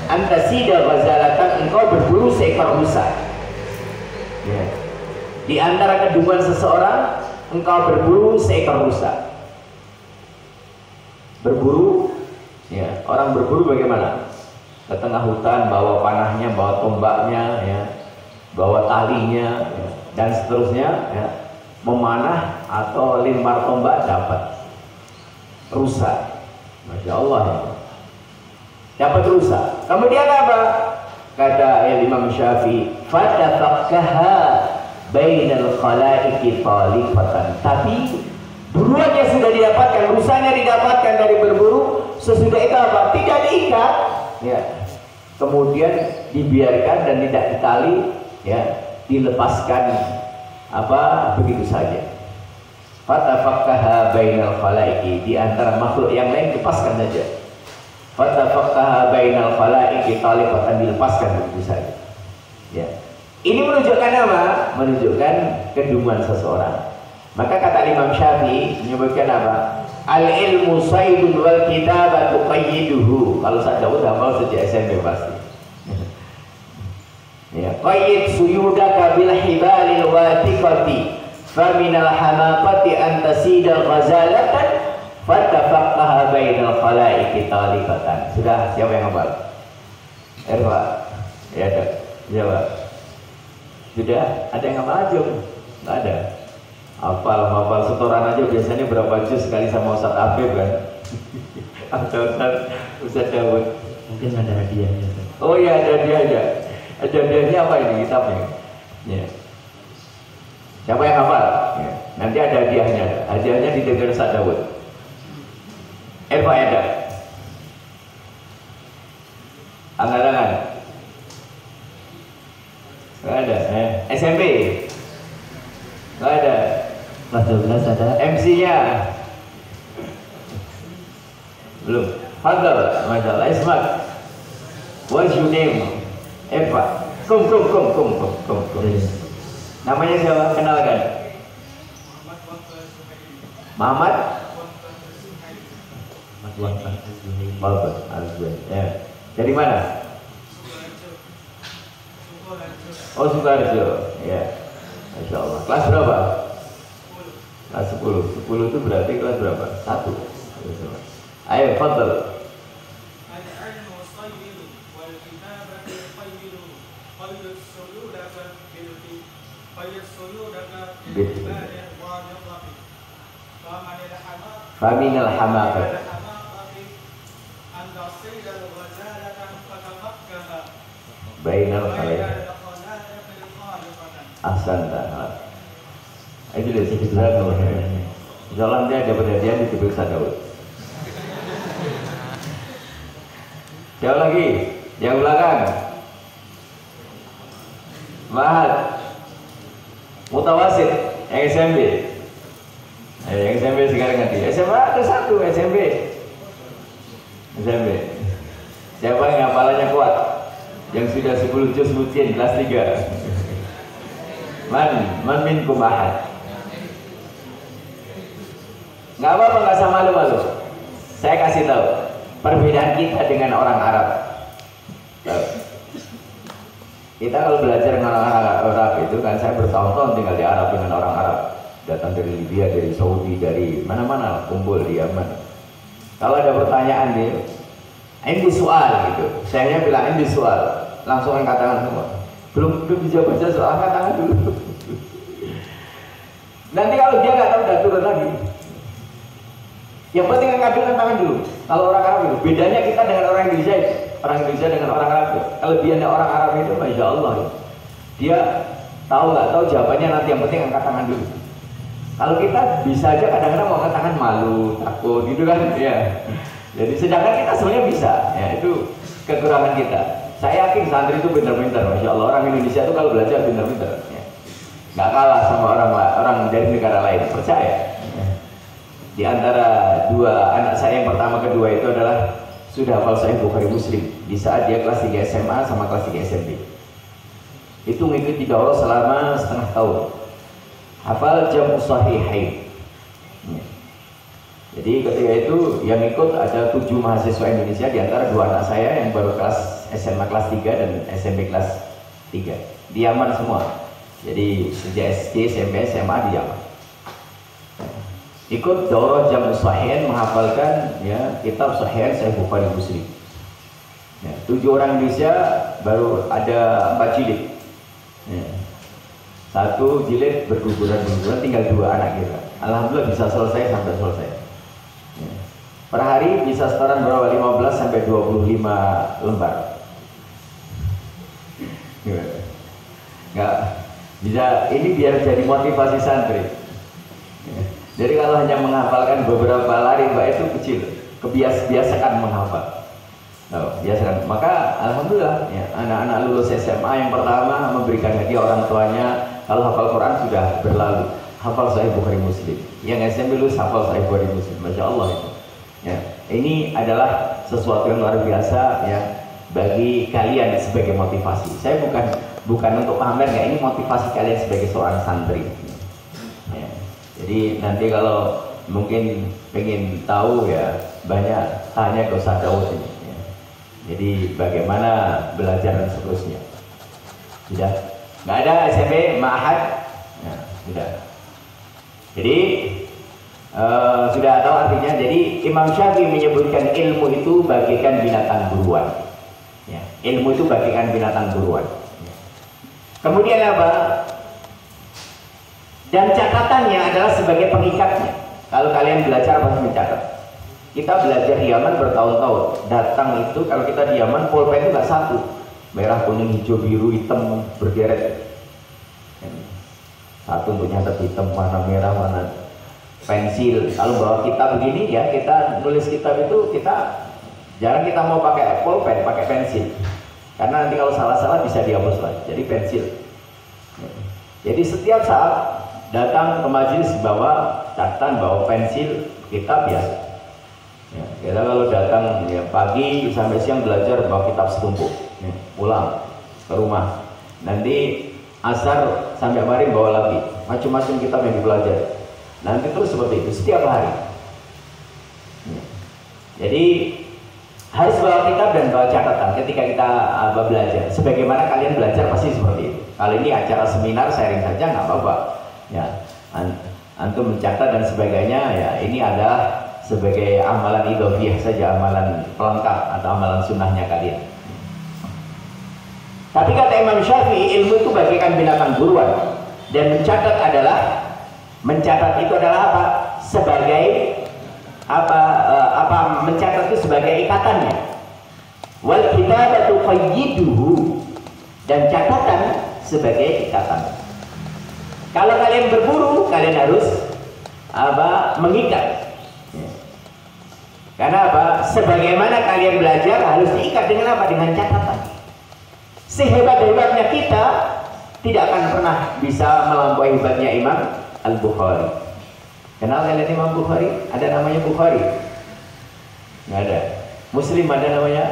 Antasida ghazalatan, engkau berburu seekor rusa. Ya. Di antara kedunguan seseorang, engkau berburu seekor rusa. Berburu, ya, orang berburu bagaimana? Ke tengah hutan, bawa panahnya, bawa tombaknya, ya, bawa talinya, ya, dan seterusnya, ya, memanah atau lempar tombak dapat rusa. Masya Allah, ya. Dapat rusa. Kemudian apa? Kata Imam Syafi'i, fatafaqaha bainal khalaiqi talifatan. Tapi buruannya sudah didapatkan, rusanya didapatkan dari berburu. Sesudah itu apa? Tidak diikat, ya. Kemudian dibiarkan dan tidak ditali, ya, dilepaskan apa begitu saja. Fatafaqaha bainal khalaiqi, di antara makhluk yang lain lepaskan saja. Fatafaqaha bainal khalaiqi talifatan, dilepaskan begitu saja. Ya. Ini menunjukkan apa? Menunjukkan kedunguan seseorang. Maka kata Imam Syafi'i menyebutkan apa? Al-ilmu saydun wal kitabatu qayyiduhu. Kalau saya Daud hafal sejak SMP pasti. Ya, qayyid suyudaka bil hibalil wathiqati faminal hamaqati an tasida ghazalatan fatafaqaha bainal khalaiqi talifatan. Sudah, siapa yang hafal? Erfa. Ya ada. Jawab. Sudah, ada yang hafal aja? Enggak ada. Hafal setoran aja biasanya berapa juz sekali sama Ustaz Afif kan? Atau Ustaz Dawud. Mungkin ada hadiahnya. Oh iya, ada hadiahnya. Ada hadiahnya apa ini kitabnya? Ya. Siapa yang hafal? Ya. Nanti ada hadiahnya. Hadiahnya di negara Ustaz Dawud. Eva ada. Angkat-angkat. Nggak ada. SMP. Nggak ada. Kelas 12 ada. MC-nya belum. Fadal, masalah Ismat. What's your name? Eva. Kum. Namanya siapa? Kenalkan. Muhammad Al-Zuhair. Ya. Dari mana? Oh, Sukoharjo. Ya. Masya Allah. Kelas berapa? Kelas 10. 10 itu berarti kelas berapa? 1. Ayo, fadal. Faminal hamaqah bainal khalaiq. Ahsanta. Itu dari sisi belakang. Insyaallah dia dapat hadiah di Ustaz Dawud. Jauh lagi, yang belakang. Mahat. Mutawasid, yang SMP. Yang SMP sekarang ganti. SMA ada 1 SMP. SMP. Siapa yang hafalannya kuat? Yang sudah 10 juz mutin kelas 3. Man minkum ahad. Nggak apa-apa, nggak usah malu-malu. Saya kasih tahu perbedaan kita dengan orang Arab. Kita kalau belajar dengan orang Arab itu kan, saya bertahun-tahun tinggal di Arab dengan orang Arab. Datang dari Libya, dari Saudi, dari mana-mana kumpul di Yaman. Kalau ada pertanyaan dia, ini soal gitu. Saya bilang ini soal, langsung angkat tangan semua. Belum bisa baca soal, angkat tangan dulu. Nanti kalau dia nggak tahu udah turun lagi. Yang penting ngambil tangan dulu. Kalau orang Arab itu bedanya kita dengan orang Indonesia. Orang Indonesia dengan orang Arab itu. Kalau dia orang Arab itu, masya Allah, dia tahu nggak tahu jawabannya nanti, yang penting angkat tangan dulu. Kalau kita bisa aja kadang-kadang mau angkat tangan malu, takut gitu kan, ya. Jadi sedangkan kita sebenarnya bisa, ya itu kekurangan kita. Saya yakin santri itu pintar-pintar, masya Allah. Orang Indonesia itu kalau belajar pintar-pintar, ya. Nggak kalah sama orang dari negara lain, percaya. Di antara dua anak saya yang pertama kedua itu adalah sudah hafal Sahih Bukhari Muslim di saat dia kelas 3 SMA sama kelas 3 SMP. Itu mengikuti daurah selama setengah tahun. Hafal Jamu Sahihain. Jadi ketika itu yang ikut ada 7 mahasiswa Indonesia, di antara 2 anak saya yang baru kelas SMA kelas 3 dan SMP kelas 3. Di Yaman semua. Jadi sejak SD, SMP, SMA di Yaman. Ikut daurah Jamu Sahihain, menghafalkan ya kitab Sahihain Sahih Bukhari Muslim. Ya, 7 orang Indonesia, baru ada 4 jilid. Ya. 1 jilid berguguran, tinggal 2 anak kita. Alhamdulillah bisa selesai sampai selesai. Ya. Per hari bisa setoran berapa? 15 sampai 25 lembar. Nggak bisa, ini biar jadi motivasi santri. Ya. Jadi kalau hanya menghafalkan beberapa lari-lari itu kecil, biasakan menghafal. Biasakan. Maka alhamdulillah ya, anak-anak lulus SMA yang pertama memberikan hadiah orang tuanya. Kalau hafal Quran sudah berlalu, hafal Sahih Bukhari Muslim. Yang SMP lulus hafal Sahih Bukhari Muslim, masya Allah itu. Ya, ini adalah sesuatu yang luar biasa ya bagi kalian sebagai motivasi. Saya bukan untuk pamer ya, ini motivasi kalian sebagai seorang santri. Ya. Jadi nanti kalau mungkin pengen tahu ya banyak tanya ke Ustaz Daud ini. Ya. Jadi bagaimana belajar dan seterusnya. Sudah nggak ada SMP ma'had, ya, sudah. Jadi sudah tahu artinya. Jadi Imam Syafi'i menyebutkan ilmu itu bagaikan binatang buruan. Ya, ilmu itu bagaikan binatang buruan. Ya. Kemudian apa? Dan catatannya adalah sebagai pengikatnya. Kalau kalian belajar pasti mencatat. Kita belajar di Yaman bertahun-tahun. Datang itu kalau kita di Yaman pulpen itu nggak satu, merah, kuning, hijau, biru, hitam berderet. Satu untuk nyatet hitam, warna merah, warna pensil. Kalau bawa kitab begini ya, kita nulis kitab itu kita jarang kita mau pakai pulpen, pakai pensil. Karena nanti kalau salah-salah bisa dihapus lagi. Jadi pensil. Jadi setiap saat datang ke majelis bawa catatan, bawa pensil, kitab biasa. Ya, kita kalau datang ya, pagi sampai siang belajar bawa kitab setumpuk, ya, pulang ke rumah. Nanti asar sampai maghrib bawa lagi, macam-macam kitab yang dipelajari. Nanti terus seperti itu setiap hari. Ya. Jadi harus bawa kitab dan bawa catatan ketika kita belajar. Sebagaimana kalian belajar pasti seperti itu. Kalau ini acara seminar sharing saja nggak apa-apa. Ya, antum mencatat dan sebagainya ya, ini adalah sebagai amalan idhofiyah saja, amalan pelengkap atau amalan sunnahnya kalian. Tapi kata Imam Syafi'i, ilmu itu bagaikan binatang buruan, dan mencatat itu adalah apa? Sebagai mencatat itu sebagai ikatannya. Wal kitabatu qayyiduhu, dan catatan sebagai ikatan. Kalau kalian berburu, kalian harus mengikat. Karena apa? Sebagaimana kalian belajar harus diikat dengan apa? Dengan catatan. Sehebat-hebatnya kita tidak akan pernah bisa melampaui hebatnya Imam Al-Bukhari. Kenal kalian Imam Bukhari? Ada namanya Bukhari? Nggak ada. Muslim ada namanya?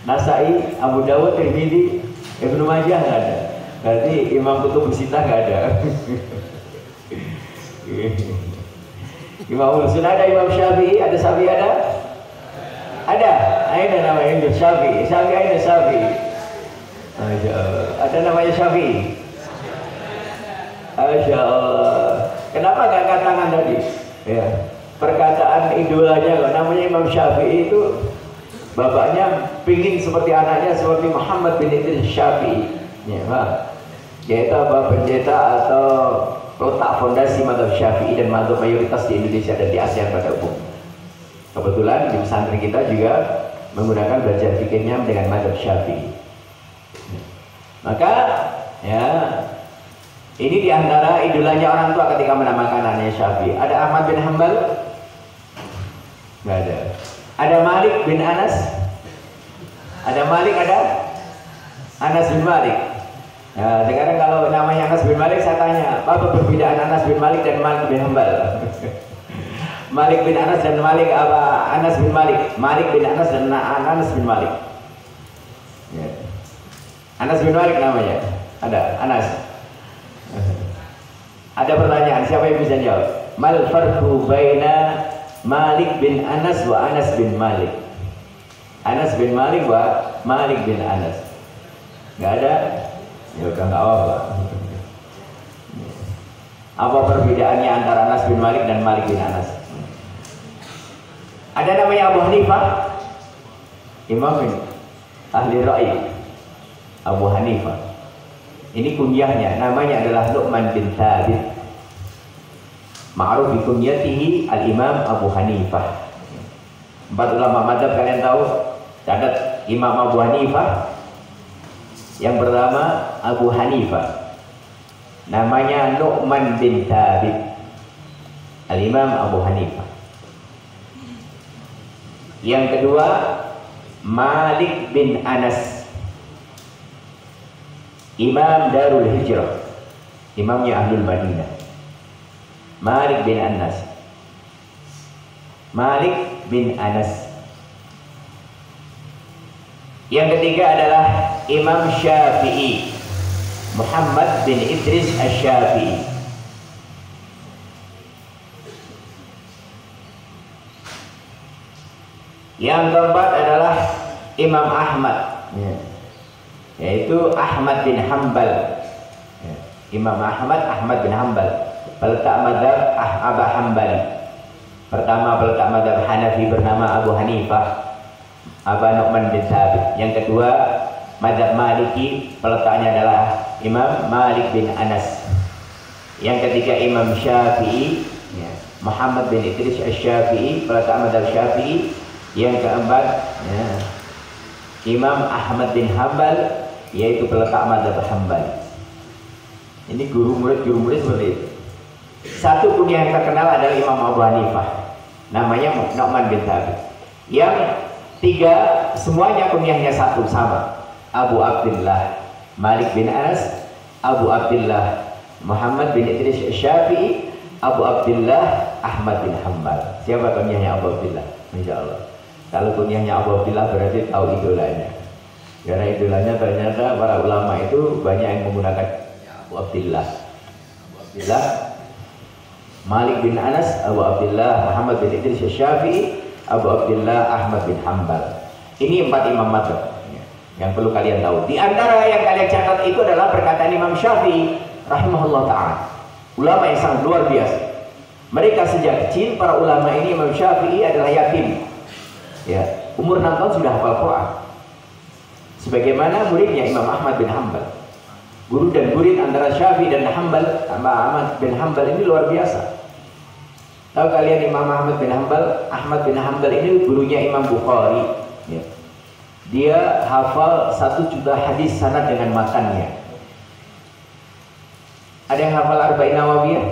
Nasai, Abu Dawud, Tirmidzi, Ibnu Majah nggak ada. Berarti Imam Kutub Sittah nggak ada. Imam Sunnah ada, Imam Syafi'i ada, Syafi'i ada? Ada. Ada namanya Syafi'i. Syafi'i ada Syafi'i. Masya Allah. Ada namanya Syafi'i. Masya Allah. Kenapa nggak angkat tangan tadi? Ya. Perkataan idolanya namanya Imam Syafi'i itu bapaknya pingin seperti anaknya seperti Muhammad bin Idris Syafi'i. Ya, Pak. Yaitu apa? Pendeta atau letak fondasi mazhab Syafi'i dan mazhab mayoritas di Indonesia dan di ASEAN pada umum. Kebetulan di pesantren kita juga menggunakan belajar fikihnya dengan mazhab Syafi'i. Maka ya ini diantara idolanya orang tua ketika menamakan anaknya Syafi'i. Ada Ahmad bin Hanbal? Nggak ada. Ada Malik bin Anas? Ada Malik, ada Anas bin Malik. Nah, sekarang kalau namanya Anas bin Malik, saya tanya, apa perbedaan Anas bin Malik dan Malik bin Hanbal? Malik bin Anas dan Malik apa? Anas bin Malik. Malik bin Anas dan Anas bin Malik. Ya. Anas bin Malik namanya. Ada Anas. Ada pertanyaan, siapa yang bisa jawab? Mal farqu baina Malik bin Anas wa Anas bin Malik? Anas bin Malik wa Malik bin Anas. Nggak ada? Ya udah nggak apa-apa. Apa perbedaannya antara Anas bin Malik dan Malik bin Anas? Ada namanya Abu Hanifah, Imam ini, ahli ra'i. Abu Hanifah. Ini kunyahnya, namanya adalah Nu'man bin Thabit. Ma'ruf bi kunyatihi al-Imam Abu Hanifah. 4 ulama mazhab kalian tahu? Catat Imam Abu Hanifah. Yang pertama Abu Hanifah. Namanya Nu'man bin Thabit. Al-Imam Abu Hanifah. Yang kedua Malik bin Anas. Imam Darul Hijrah, imamnya Ahlul Madinah. Malik bin Anas. Malik bin Anas. Yang ketiga adalah Imam Syafi'i, Muhammad bin Idris Asy-Syafi'i. Yang keempat adalah Imam Ahmad, yaitu Ahmad bin Hanbal. Imam Ahmad bin Hanbal, peletak mazhab Abu Hanbali. Pertama peletak mazhab Hanafi bernama Abu Hanifah, Abu Nu'man bin Thabit. Yang kedua mazhab Maliki, peletaknya adalah Imam Malik bin Anas. Yang ketiga Imam Syafi'i, Muhammad bin Idris Asy-Syafi'i, peletak mazhab Syafi'i. Yang keempat Imam Ahmad bin Hanbal, yaitu peletak mazhab Hanbali. Ini guru murid seperti itu. Satu kunyah yang terkenal adalah Imam Abu Hanifah, namanya Nu'man bin Thabit. Yang tiga semuanya kunyahnya satu sama, Abu Abdullah Malik bin Anas, Abu Abdullah Muhammad bin Idris Syafi'i, Abu Abdullah Ahmad bin Hanbal. Siapa kunyahnya Abu Abdullah? Insya Allah. Kalau kunyahnya Abu Abdullah berarti tahu idolanya. Karena idolanya ternyata para ulama itu banyak yang menggunakan Abu Abdullah. Abu Abdullah Malik bin Anas, Abu Abdullah Muhammad bin Idris Syafi'i, Abu Abdullah Ahmad bin Hanbal. Ini 4 imam mazhab yang perlu kalian tahu. Di antara yang kalian catat itu adalah perkataan Imam Syafi'i rahimahullah ta'ala. Ulama yang sangat luar biasa. Mereka sejak kecil, para ulama ini, Imam Syafi'i adalah yatim. Ya, umur 6 tahun sudah hafal Quran. Sebagaimana muridnya Imam Ahmad bin Hanbal. Guru dan murid antara Syafi'i dan Hanbal, Ahmad bin Hanbal ini luar biasa. Tahu kalian Imam Ahmad bin Hanbal? Ahmad bin Hanbal ini gurunya Imam Bukhari. Ya. Dia hafal 1 juta hadis sanad dengan matannya. Ada yang hafal Arba'in Nawawiyah?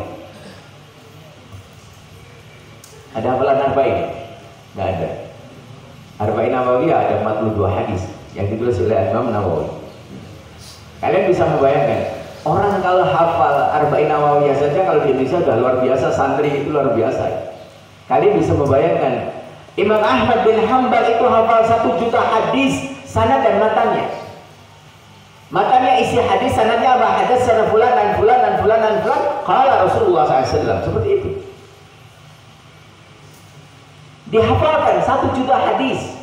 Ada hafalan Arba'in? Nggak ada. Arba'in Nawawiyah ada 42 hadis yang ditulis oleh Imam Nawawi. Kalian bisa membayangkan, orang kalau hafal Arba'in Nawawiyah saja kalau di Indonesia sudah luar biasa, santri itu luar biasa. Kalian bisa membayangkan Imam Ahmad bin Hanbal itu hafal 1 juta hadis sanad dan matanya. Matanya isi hadis, sanadnya apa? Hadatsana fulan dan fulan dan fulan dan fulan qala Rasulullah SAW. Seperti itu. Dihafalkan 1 juta hadis.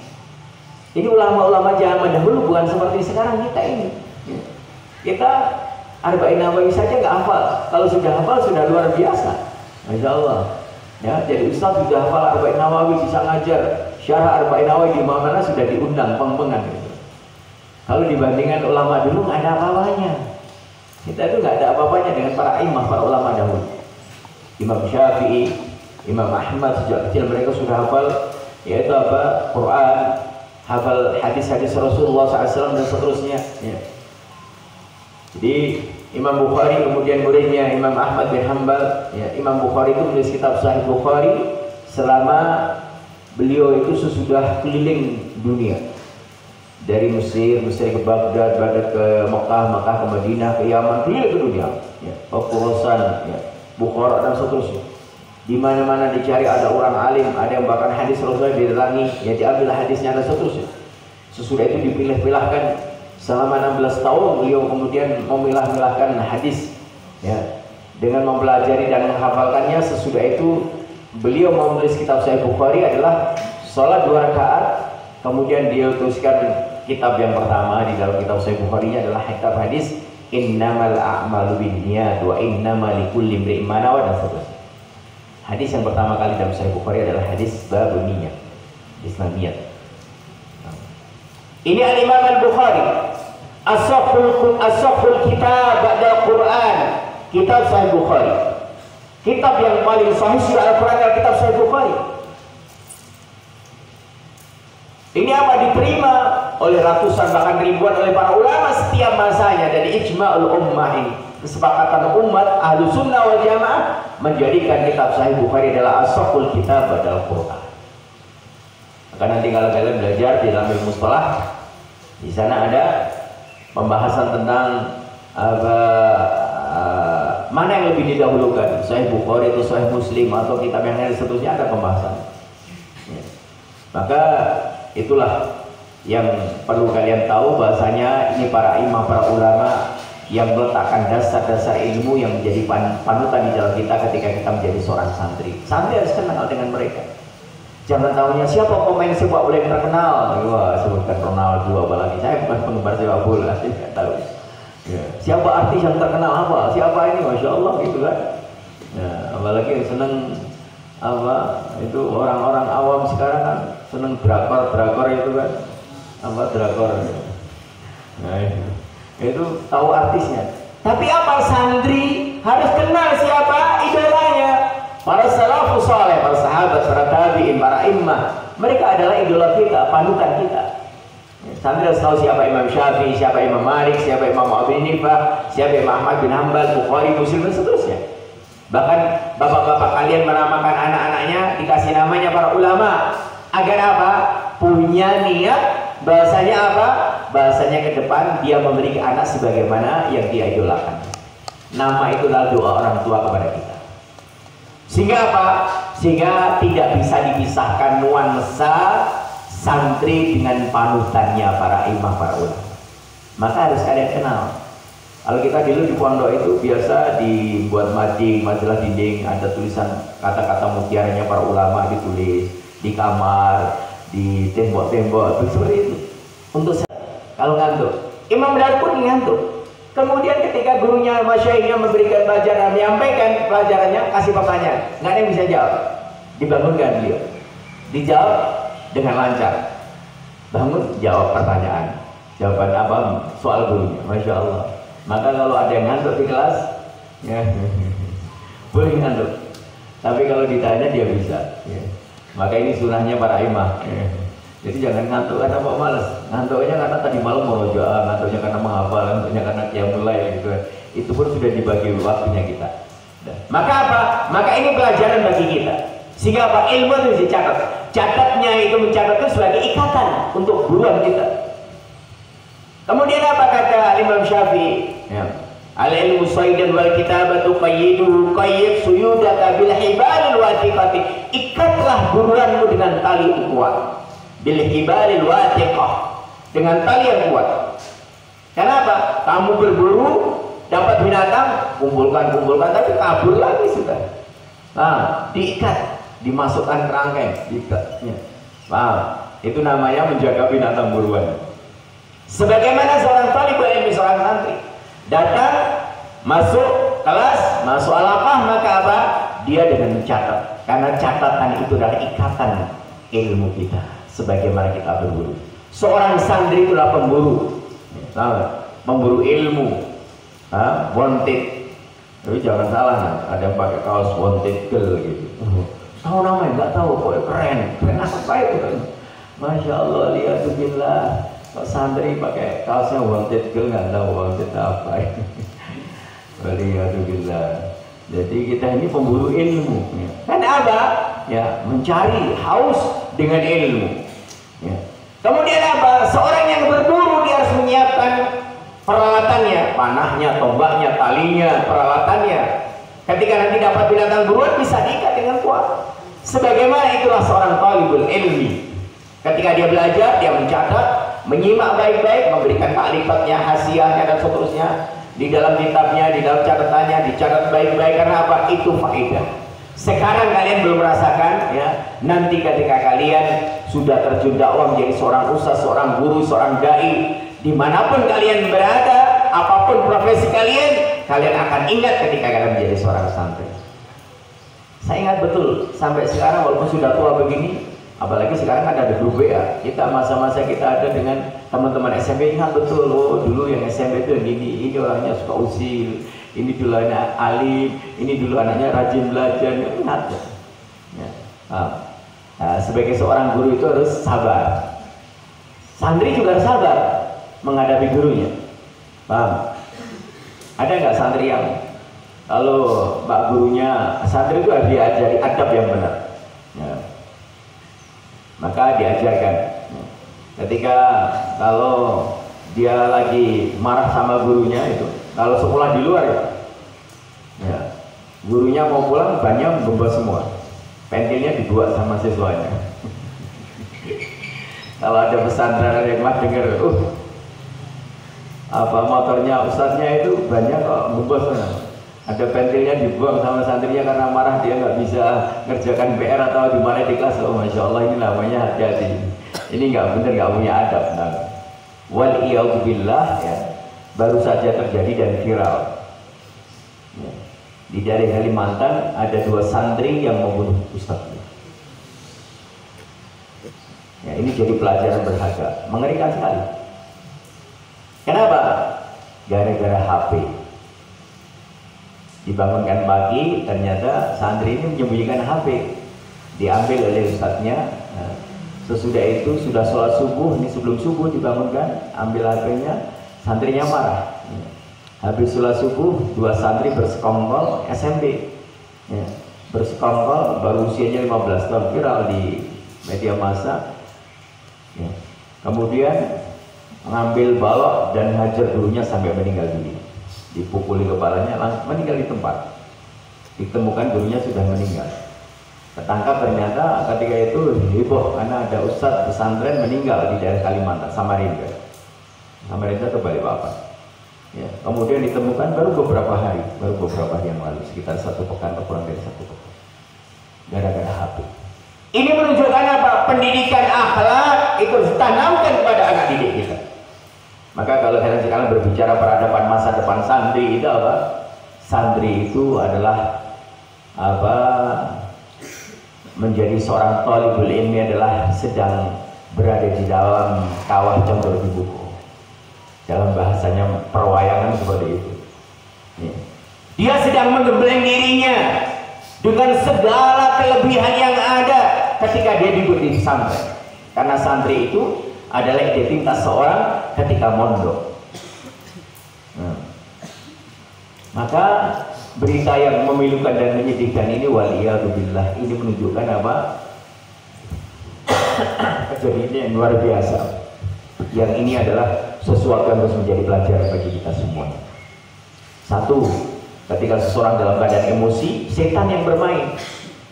Ini ulama-ulama zaman dahulu bukan seperti sekarang kita ini. Kita Arba'in Nawawi saja nggak hafal. Kalau sudah hafal sudah luar biasa. Masya Allah. Ya, jadi Ustaz sudah hafal Arba'in Nawawi, bisa ngajar syarah Arba'in Nawawi di mana sudah diundang pengpengan gitu. Kalau dibandingkan ulama dulu nggak ada apa-apanya. Kita itu nggak ada apa-apanya dengan para imam, para ulama dahulu. Imam Syafi'i, Imam Ahmad sejak kecil mereka sudah hafal yaitu apa? Quran, hafal hadis-hadis Rasulullah SAW dan seterusnya. Ya. Jadi Imam Bukhari kemudian muridnya Imam Ahmad bin Hanbal. Ya, Imam Bukhari itu menulis kitab Sahih Bukhari selama beliau itu sesudah keliling dunia. Dari Mesir ke Baghdad, Baghdad ke Mekah, Mekah ke Madinah, ke Yaman, keliling ke dunia. Ya, ke Khurasan, ya, Bukhara dan seterusnya. Di mana-mana dicari ada orang alim, ada yang bahkan hadis Rasulullah didatangi, ya diambil hadisnya dan seterusnya. Sesudah itu dipilah-pilahkan. Selama 16 tahun beliau kemudian memilah-milahkan hadis, ya, dengan mempelajari dan menghafalkannya. Sesudah itu beliau menulis kitab Sahih Bukhari adalah sholat 2 rakaat. Kemudian dia tuliskan kitab yang pertama di dalam kitab Sahih Bukhari adalah kitab hadis Innamal a'malu binniyat wa innamal likulli imri'in ma nawa dan seterusnya. Hadis yang pertama kali dalam Sahih Bukhari adalah hadis babun niyat, Islamiyat. Ini Al-Imam Al-Bukhari. As-Sahhul kitab ba'da Quran. Kitab Sahih Bukhari. Kitab yang paling sahih surah Al-Quran adalah kitab Sahih Bukhari. Ini apa? Diterima oleh ratusan bahkan ribuan oleh para ulama setiap masanya. Dari ijma'ul ummah ini, kesepakatan umat ahlu sunnah wal jamaah menjadikan kitab Sahih Bukhari adalah as-sahhul kitab ba'da Quran. Maka nanti kalau kalian belajar di dalam ilmu mustalah, di sana ada pembahasan tentang mana yang lebih didahulukan, Sahih Bukhari atau Sahih Muslim atau kitab yang lain seterusnya, ada pembahasan. Ya. Maka itulah yang perlu kalian tahu, bahasanya ini para imam, para ulama yang meletakkan dasar-dasar ilmu yang menjadi panutan di dalam kita ketika kita menjadi seorang santri. Santri harus kenal dengan mereka. Jangan tahunya siapa pemain sepak bola yang terkenal. Wah, sebutkan Ronaldo apalagi. Saya bukan penggemar sepak bola, saya tidak tahu. Ya. Siapa artis yang terkenal apa? Siapa ini? Masya Allah gitu kan. Ya, apalagi yang seneng apa? Itu orang-orang awam sekarang kan seneng drakor itu kan. Apa drakor? Nah, itu tahu artisnya. Tapi apa santri harus kenal siapa idolanya. Para salafus saleh, para sahabat, para tabi'in, para imam, mereka adalah idola kita, panutan kita. Santri harus tahu siapa Imam Syafi'i, siapa Imam Malik, siapa Imam Abu Hanifah, siapa Imam Ahmad bin Hanbal, Bukhari, Muslim dan seterusnya. Bahkan bapak-bapak kalian menamakan anak-anaknya, dikasih namanya para ulama. Agar apa? Punya niat, bahasanya apa? Bahasanya ke depan dia memiliki anak sebagaimana yang dia idolakan. Nama itulah doa orang tua kepada kita. Sehingga apa? Sehingga tidak bisa dipisahkan nuansa santri dengan panutannya para imam, para ulama. Maka harus kalian kenal. Kalau kita dulu di pondok itu biasa dibuat mading, majalah dinding, ada tulisan kata-kata mutiaranya para ulama ditulis di kamar, di tembok-tembok, seperti itu. Untuk kalau ngantuk, Imam Dal pun ngantuk. Kemudian ketika gurunya, masyaihnya memberikan pelajaran, menyampaikan pelajarannya, kasih pertanyaan, nggak ada yang bisa jawab. Dibangunkan beliau, dijawab dengan lancar. Bangun, jawab pertanyaan. Jawaban apa? Soal gurunya, masya Allah. Maka kalau ada yang ngantuk di kelas, ya, boleh ngantuk. Tapi kalau ditanya dia bisa. Ya. Maka ini sunahnya para imam. Ya. Jadi jangan ngantuk karena mau males. Ngantuknya karena tadi malam mau rojaah, ngantuknya karena menghafal, ngantuknya karena qiyamul gitu. Itu pun sudah dibagi waktunya kita. Maka apa? Maka ini pelajaran bagi kita. Sehingga apa? Ilmu itu dicatat. Catatnya itu mencatat itu sebagai ikatan untuk buruan kita. Kemudian apa kata Imam Syafi'i? Ya. Al-ilmu saydan wal kitabatu qayyiduhu qayyid suyudaka bil hibalil wathiqati. Ikatlah buruanmu dengan tali yang kuat. Bil hibalil wathiqah, dengan tali yang kuat. Kenapa? Kamu berburu dapat binatang, kumpulkan tapi kabur lagi sudah. Nah, diikat, dimasukkan kerangkeng, diikatnya. Nah, itu namanya menjaga binatang buruan. Sebagaimana seorang talibul ilmi, seorang santri datang masuk kelas, masuk alaqah, maka apa? Dia dengan mencatat, karena catatan itu adalah ikatan ilmu kita. Sebagaimana kita berburu, seorang santri itulah pemburu, memburu ilmu, wanted. Tapi jangan salah, ada yang pakai kaos wanted girl gitu. Tahu namanya? Nggak tahu, kok keren apa itu kan? Masya Allah, lihatulillah. Kok santri pakai kaosnya wanted girl, nggak tahu wanted apa itu. Lihatulillah. Jadi kita ini pemburu ilmu. Kan apa? Ya, mencari, haus dengan ilmu. Ya. Kemudian apa? Seorang yang berburu dia harus menyiapkan peralatannya, panahnya, tombaknya, talinya, peralatannya. Ketika nanti dapat binatang buruan bisa diikat dengan kuat. Sebagaimana itulah seorang talibul ilmi. Ketika dia belajar, dia mencatat, menyimak baik-baik, memberikan taklifatnya, hasiahnya dan seterusnya di dalam kitabnya, di dalam catatannya, dicatat baik-baik. Karena apa? Itu faedah. Sekarang kalian belum merasakan, ya. Nanti ketika kalian sudah terjun dakwah menjadi seorang ustaz, seorang guru, seorang dai, dimanapun kalian berada, apapun profesi kalian, kalian akan ingat ketika kalian menjadi seorang santri. Saya ingat betul sampai sekarang, walaupun sudah tua begini, apalagi sekarang kan ada grup WA. Kita masa-masa kita ada dengan teman-teman SMP, ingat betul, oh dulu yang SMP itu ini orangnya suka usil, ini dulu anak alim, ini dulu anaknya rajin belajar. Ingat ya. Nah, sebagai seorang guru itu harus sabar. Santri juga harus sabar menghadapi gurunya. Paham? Ada nggak santri yang kalau mbak gurunya, santri itu harus diajari adab yang benar, ya. Maka diajarkan. Ketika kalau dia lagi marah sama gurunya itu, kalau sekolah di luar ya, gurunya mau pulang banyak membebas semua, pentilnya dibuat sama siswanya. Kalau ada pesantren yang mah dengar, apa motornya ustadznya itu banyak kok membebas, ada pentilnya dibuang sama santrinya karena marah, dia nggak bisa ngerjakan PR atau di mana di kelas. Oh masya Allah, ini namanya hati-hati, ini nggak benar, nggak punya adab. Nah, waliyahzubillah ya, baru saja terjadi dan viral ya. Di daerah Kalimantan ada 2 santri yang membunuh ustadznya. Ya, ini jadi pelajaran berharga, mengerikan sekali. Kenapa? Gara-gara HP. Dibangunkan pagi, ternyata santri ini menyembunyikan HP, diambil oleh ustadznya. Nah, sesudah itu sudah sholat subuh, ini sebelum subuh dibangunkan, ambil HP-nya, santrinya marah. Habis sholat subuh, 2 santri bersekongkol, SMP, ya, bersekongkol, baru usianya 15 tahun, viral di media massa. Ya. Kemudian mengambil balok dan hajar gurunya sampai meninggal dunia. Dipukuli kepalanya, langsung meninggal di tempat. Ditemukan gurunya sudah meninggal. Ketangkap ternyata ketika itu heboh karena ada ustadz pesantren meninggal di daerah Kalimantan, Samarinda ke Balikpapan. Ya, kemudian ditemukan baru beberapa hari yang lalu, sekitar 1 pekan atau kurang dari 1 pekan, gara-gara HP. Ini menunjukkan apa? Pendidikan akhlak itu harus ditanamkan kepada anak didik kita. Maka kalau kalian sekarang berbicara peradaban masa depan santri itu apa? Santri itu adalah apa? Menjadi seorang thalibul ilmi adalah sedang berada di dalam kawah condor di buku. Dalam bahasanya perwayangan seperti itu. Ya. Dia sedang menggembleng dirinya dengan segala kelebihan yang ada ketika dia duduk di pesantren. Karena santri itu adalah identitas seorang ketika mondok. Nah, maka berita yang memilukan dan menyedihkan ini, waliyahzubillah, ini menunjukkan apa? Kejadian yang luar biasa. Yang ini adalah sesuatu yang harus menjadi pelajaran bagi kita semua. Satu, ketika seseorang dalam keadaan emosi, setan yang bermain.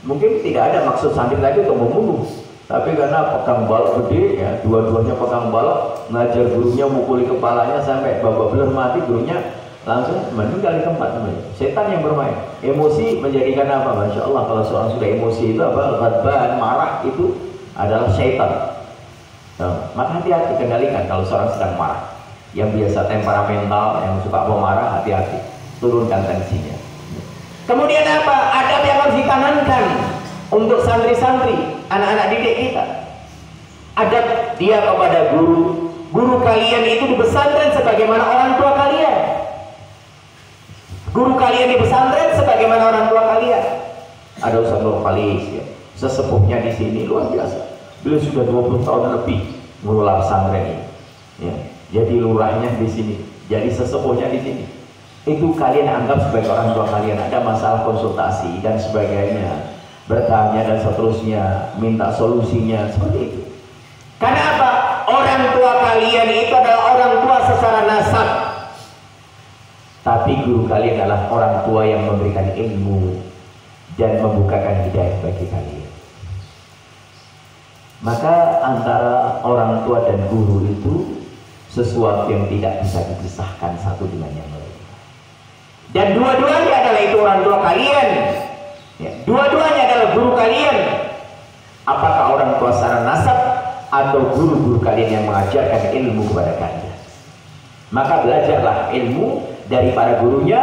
Mungkin tidak ada maksud santri tadi untuk membunuh, tapi karena pegang balok gede, ya, dua-duanya pegang balok, ngajar gurunya mukuli kepalanya sampai babak belur mati, gurunya langsung meninggal di tempat. Setan yang bermain. Emosi menjadikan apa? Masya Allah, kalau seorang sudah emosi itu apa? Ghadban, marah, itu adalah setan. Nah, maka hati-hati, kendalikan kalau seorang sedang marah. Yang biasa temperamental, yang suka pemarah, hati-hati, turunkan tensinya. Kemudian apa? Adab yang harus ditanamkan untuk santri-santri, anak-anak didik kita. Adab dia kepada guru. Guru kalian itu di pesantren sebagaimana orang tua kalian. Guru kalian di pesantren sebagaimana orang tua kalian. Ada Ustaz Nur Falis, ya, sesepuhnya di sini luar biasa. Beliau sudah 20 tahun lebih mengelola pesantren ini. Ya, jadi lurahnya di sini, jadi sesepuhnya di sini. Itu kalian anggap sebagai orang tua kalian. Ada masalah konsultasi dan sebagainya, bertanya dan seterusnya, minta solusinya, seperti itu. Karena apa? Orang tua kalian itu adalah orang tua secara nasab, tapi guru kalian adalah orang tua yang memberikan ilmu dan membukakan hidayah bagi kalian. Maka antara orang tua dan guru itu sesuatu yang tidak bisa dipisahkan satu dengan yang lain. Dan dua-duanya adalah itu orang tua kalian, ya, dua-duanya adalah guru kalian. Apakah orang tua secara nasab atau guru-guru kalian yang mengajarkan ilmu kepada kalian? Maka belajarlah ilmu dari para gurunya,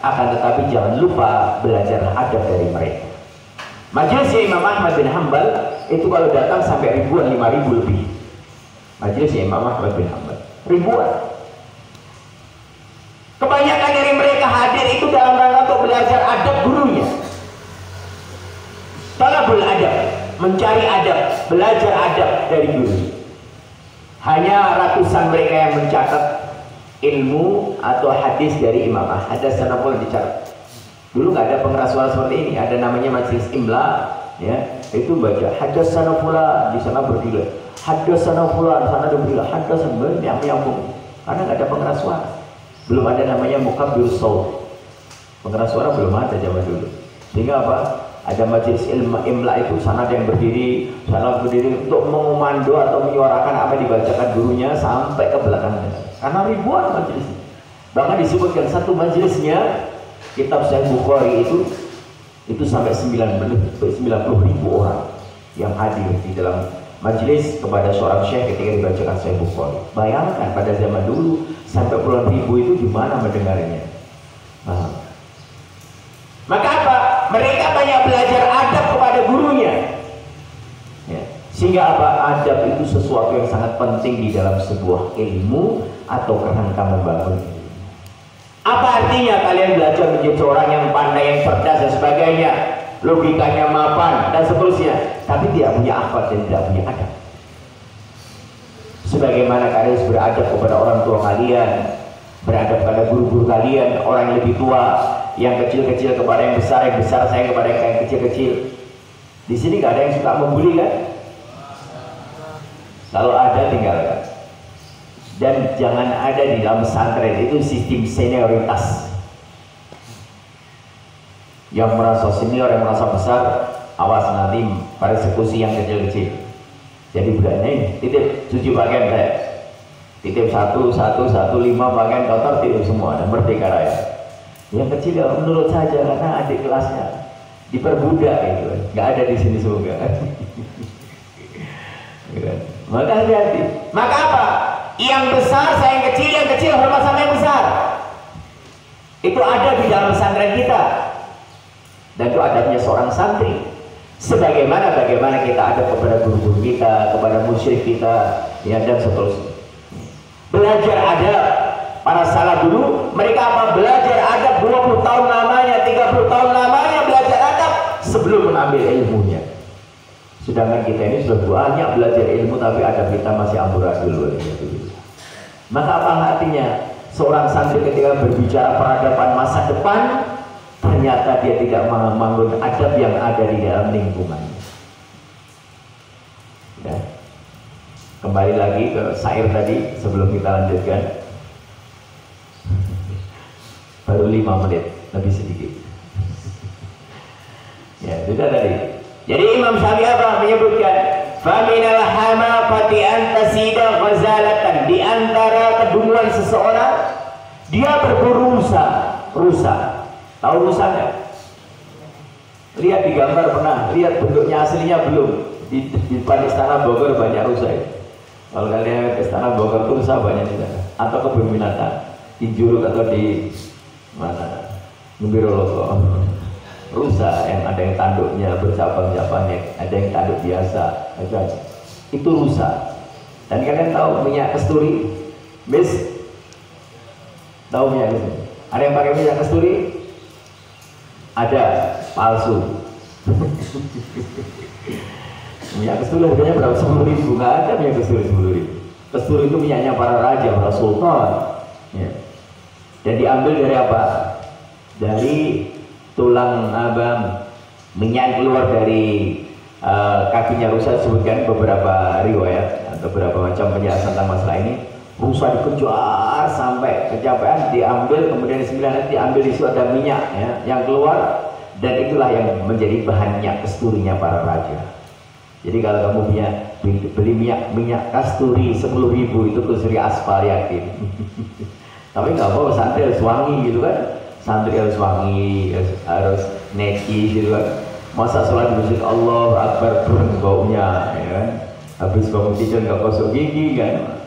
akan tetapi jangan lupa belajar adab dari mereka. Majelisnya Imam Ahmad bin Hanbal itu kalau datang sampai ribuan, 5.000 lebih. Majelisnya Imam Ahmad bin Hanbal ribuan. Kebanyakan dari mereka hadir itu dalam rangka untuk belajar adab gurunya. Talabul adab, mencari adab, belajar adab dari guru. Hanya ratusan mereka yang mencatat ilmu atau hadis dari Imam Ahmad. Ada sanapun dicatat. Dulu nggak ada pengeras suara seperti ini. Ada namanya majelis imla, ya. Itu baca hadatsana fulan, di sana berdiri. Hadatsana fulan, sana berdiri. Hadatsana yang nyambung. Karena nggak ada pengeras suara. Belum ada namanya mukabbir shaut. Pengeras suara belum ada zaman dulu. Sehingga apa? Ada majelis imla itu sana yang berdiri, sana berdiri untuk mengomando atau menyuarakan apa yang dibacakan gurunya sampai ke belakang. Karena ribuan majelis. Bahkan disebutkan satu majelisnya kitab Sahih Bukhari itu sampai 90.000 orang yang hadir di dalam majelis kepada seorang syekh ketika dibacakan Sahih Bukhari. Bayangkan pada zaman dulu sampai puluhan ribu itu di mana mendengarnya. Nah, maka apa? Mereka banyak belajar adab kepada gurunya. Ya. Sehingga apa? Adab itu sesuatu yang sangat penting di dalam sebuah ilmu atau kerangka membangun. Apa artinya kalian belajar menjadi orang yang pandai, yang cerdas dan sebagainya, logikanya mapan dan seterusnya, tapi tidak punya akhlak dan tidak punya adab? Sebagaimana kalian harus beradab kepada orang tua kalian, beradab kepada guru-guru kalian, orang yang lebih tua, yang kecil-kecil kepada yang besar sayang kepada yang kecil-kecil. Di sini nggak ada yang suka membuli kan? Kalau ada tinggalkan. Dan jangan ada di dalam pesantren itu sistem senioritas. Yang merasa senior, yang merasa besar, awas nanti persekusi yang kecil-kecil. Jadi bulannya ini titip 7 bagian saya, titip 1, 5 bagian kotor, titip semua dan merdeka raya. Yang kecil ya menurut saja karena adik kelasnya diperbudak itu, nggak ada di sini semoga. Maka hati-hati. Maka apa? Yang besar sayang kecil, yang kecil hormat sama yang besar. Itu ada di dalam pesantren kita. Dan itu adabnya seorang santri. Bagaimana kita ada kepada guru-guru kita, kepada musyrik kita, ya, dan seterusnya. Belajar adab. Para salaf dulu, mereka apa? Belajar adab 20 tahun lamanya, 30 tahun lamanya belajar adab sebelum mengambil ilmunya. Sedangkan kita ini sudah banyak belajar ilmu tapi adab kita masih amburadul. Maka apa artinya seorang santri ketika berbicara peradaban masa depan, ternyata dia tidak membangun adab yang ada di dalam lingkungannya. Ya. Kembali lagi ke syair tadi sebelum kita lanjutkan. Baru 5 menit lebih sedikit. Ya, sudah tadi. Jadi Imam Syafi'i apa menyebutkan faminal hamaqati antasida ghazalatan, di antara kedunguan seseorang dia berburu rusa. Tahu rusa enggak? Lihat di gambar pernah, lihat bentuknya aslinya belum? Di depan Istana Bogor banyak rusa ya. Kalau kalian ke Istana Bogor tuh rusa banyak juga. Atau kebun binatang di Juruk atau di mana? Ngebirologo. Rusa yang ada yang tanduknya bercabang-cabangnya, ada yang tanduk biasa, itu rusa. Dan kalian tahu minyak kasturi, Miss? Tahu minyak kasturi? Ada yang pakai minyak kasturi? Ada, palsu. Minyak kasturi harganya berapa? 10.000. Nggak ada minyak kasturi 10.000. Kasturi itu minyaknya para raja, para sultan. Ya. Dan diambil dari apa? Dari tulang abang, minyak keluar dari kakinya rusa. Sebutkan beberapa riwayat atau beberapa macam penjelasan tentang masalah ini. Rusa dikejar sampai kecapean, diambil, kemudian di diambil, di situ ada minyak ya, yang keluar, dan itulah yang menjadi bahan minyak kasturinya para raja. Jadi kalau kamu beli minyak kasturi 10.000 itu kasturi aspal yakin. Tapi nggak apa-apa, santri harus wangi gitu kan. Santri harus wangi, harus neki gitu kan. Masa sholat di masjid Allah Akbar baunya ya kan. Habis bangun tidur nggak gosok gigi kan.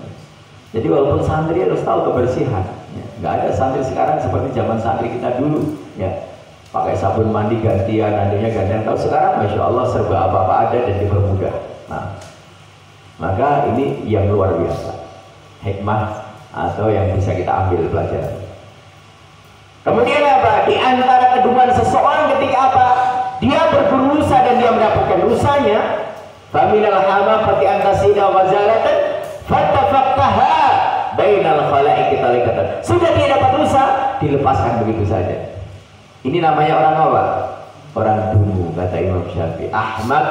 Jadi walaupun santri harus tahu kebersihan ya. Nggak ada santri sekarang seperti zaman santri kita dulu ya, pakai sabun mandi gantian, nantinya gantian. Kalau sekarang Masya Allah serba apa-apa ada dan dipermudah. Nah, maka ini yang luar biasa hikmah atau yang bisa kita ambil pelajaran. Kemudian apa? Di antara kedunguan seseorang ketika apa? Dia berburu rusa dan dia mendapatkan rusanya. Faminal hamaqati antasida ghazalatan fatafaqaha bainal khalaiqi talikatan. Sudah dia dapat rusa, dilepaskan begitu saja. Ini namanya orang apa? Orang dungu, kata Imam Syafi'i. Ahmaq.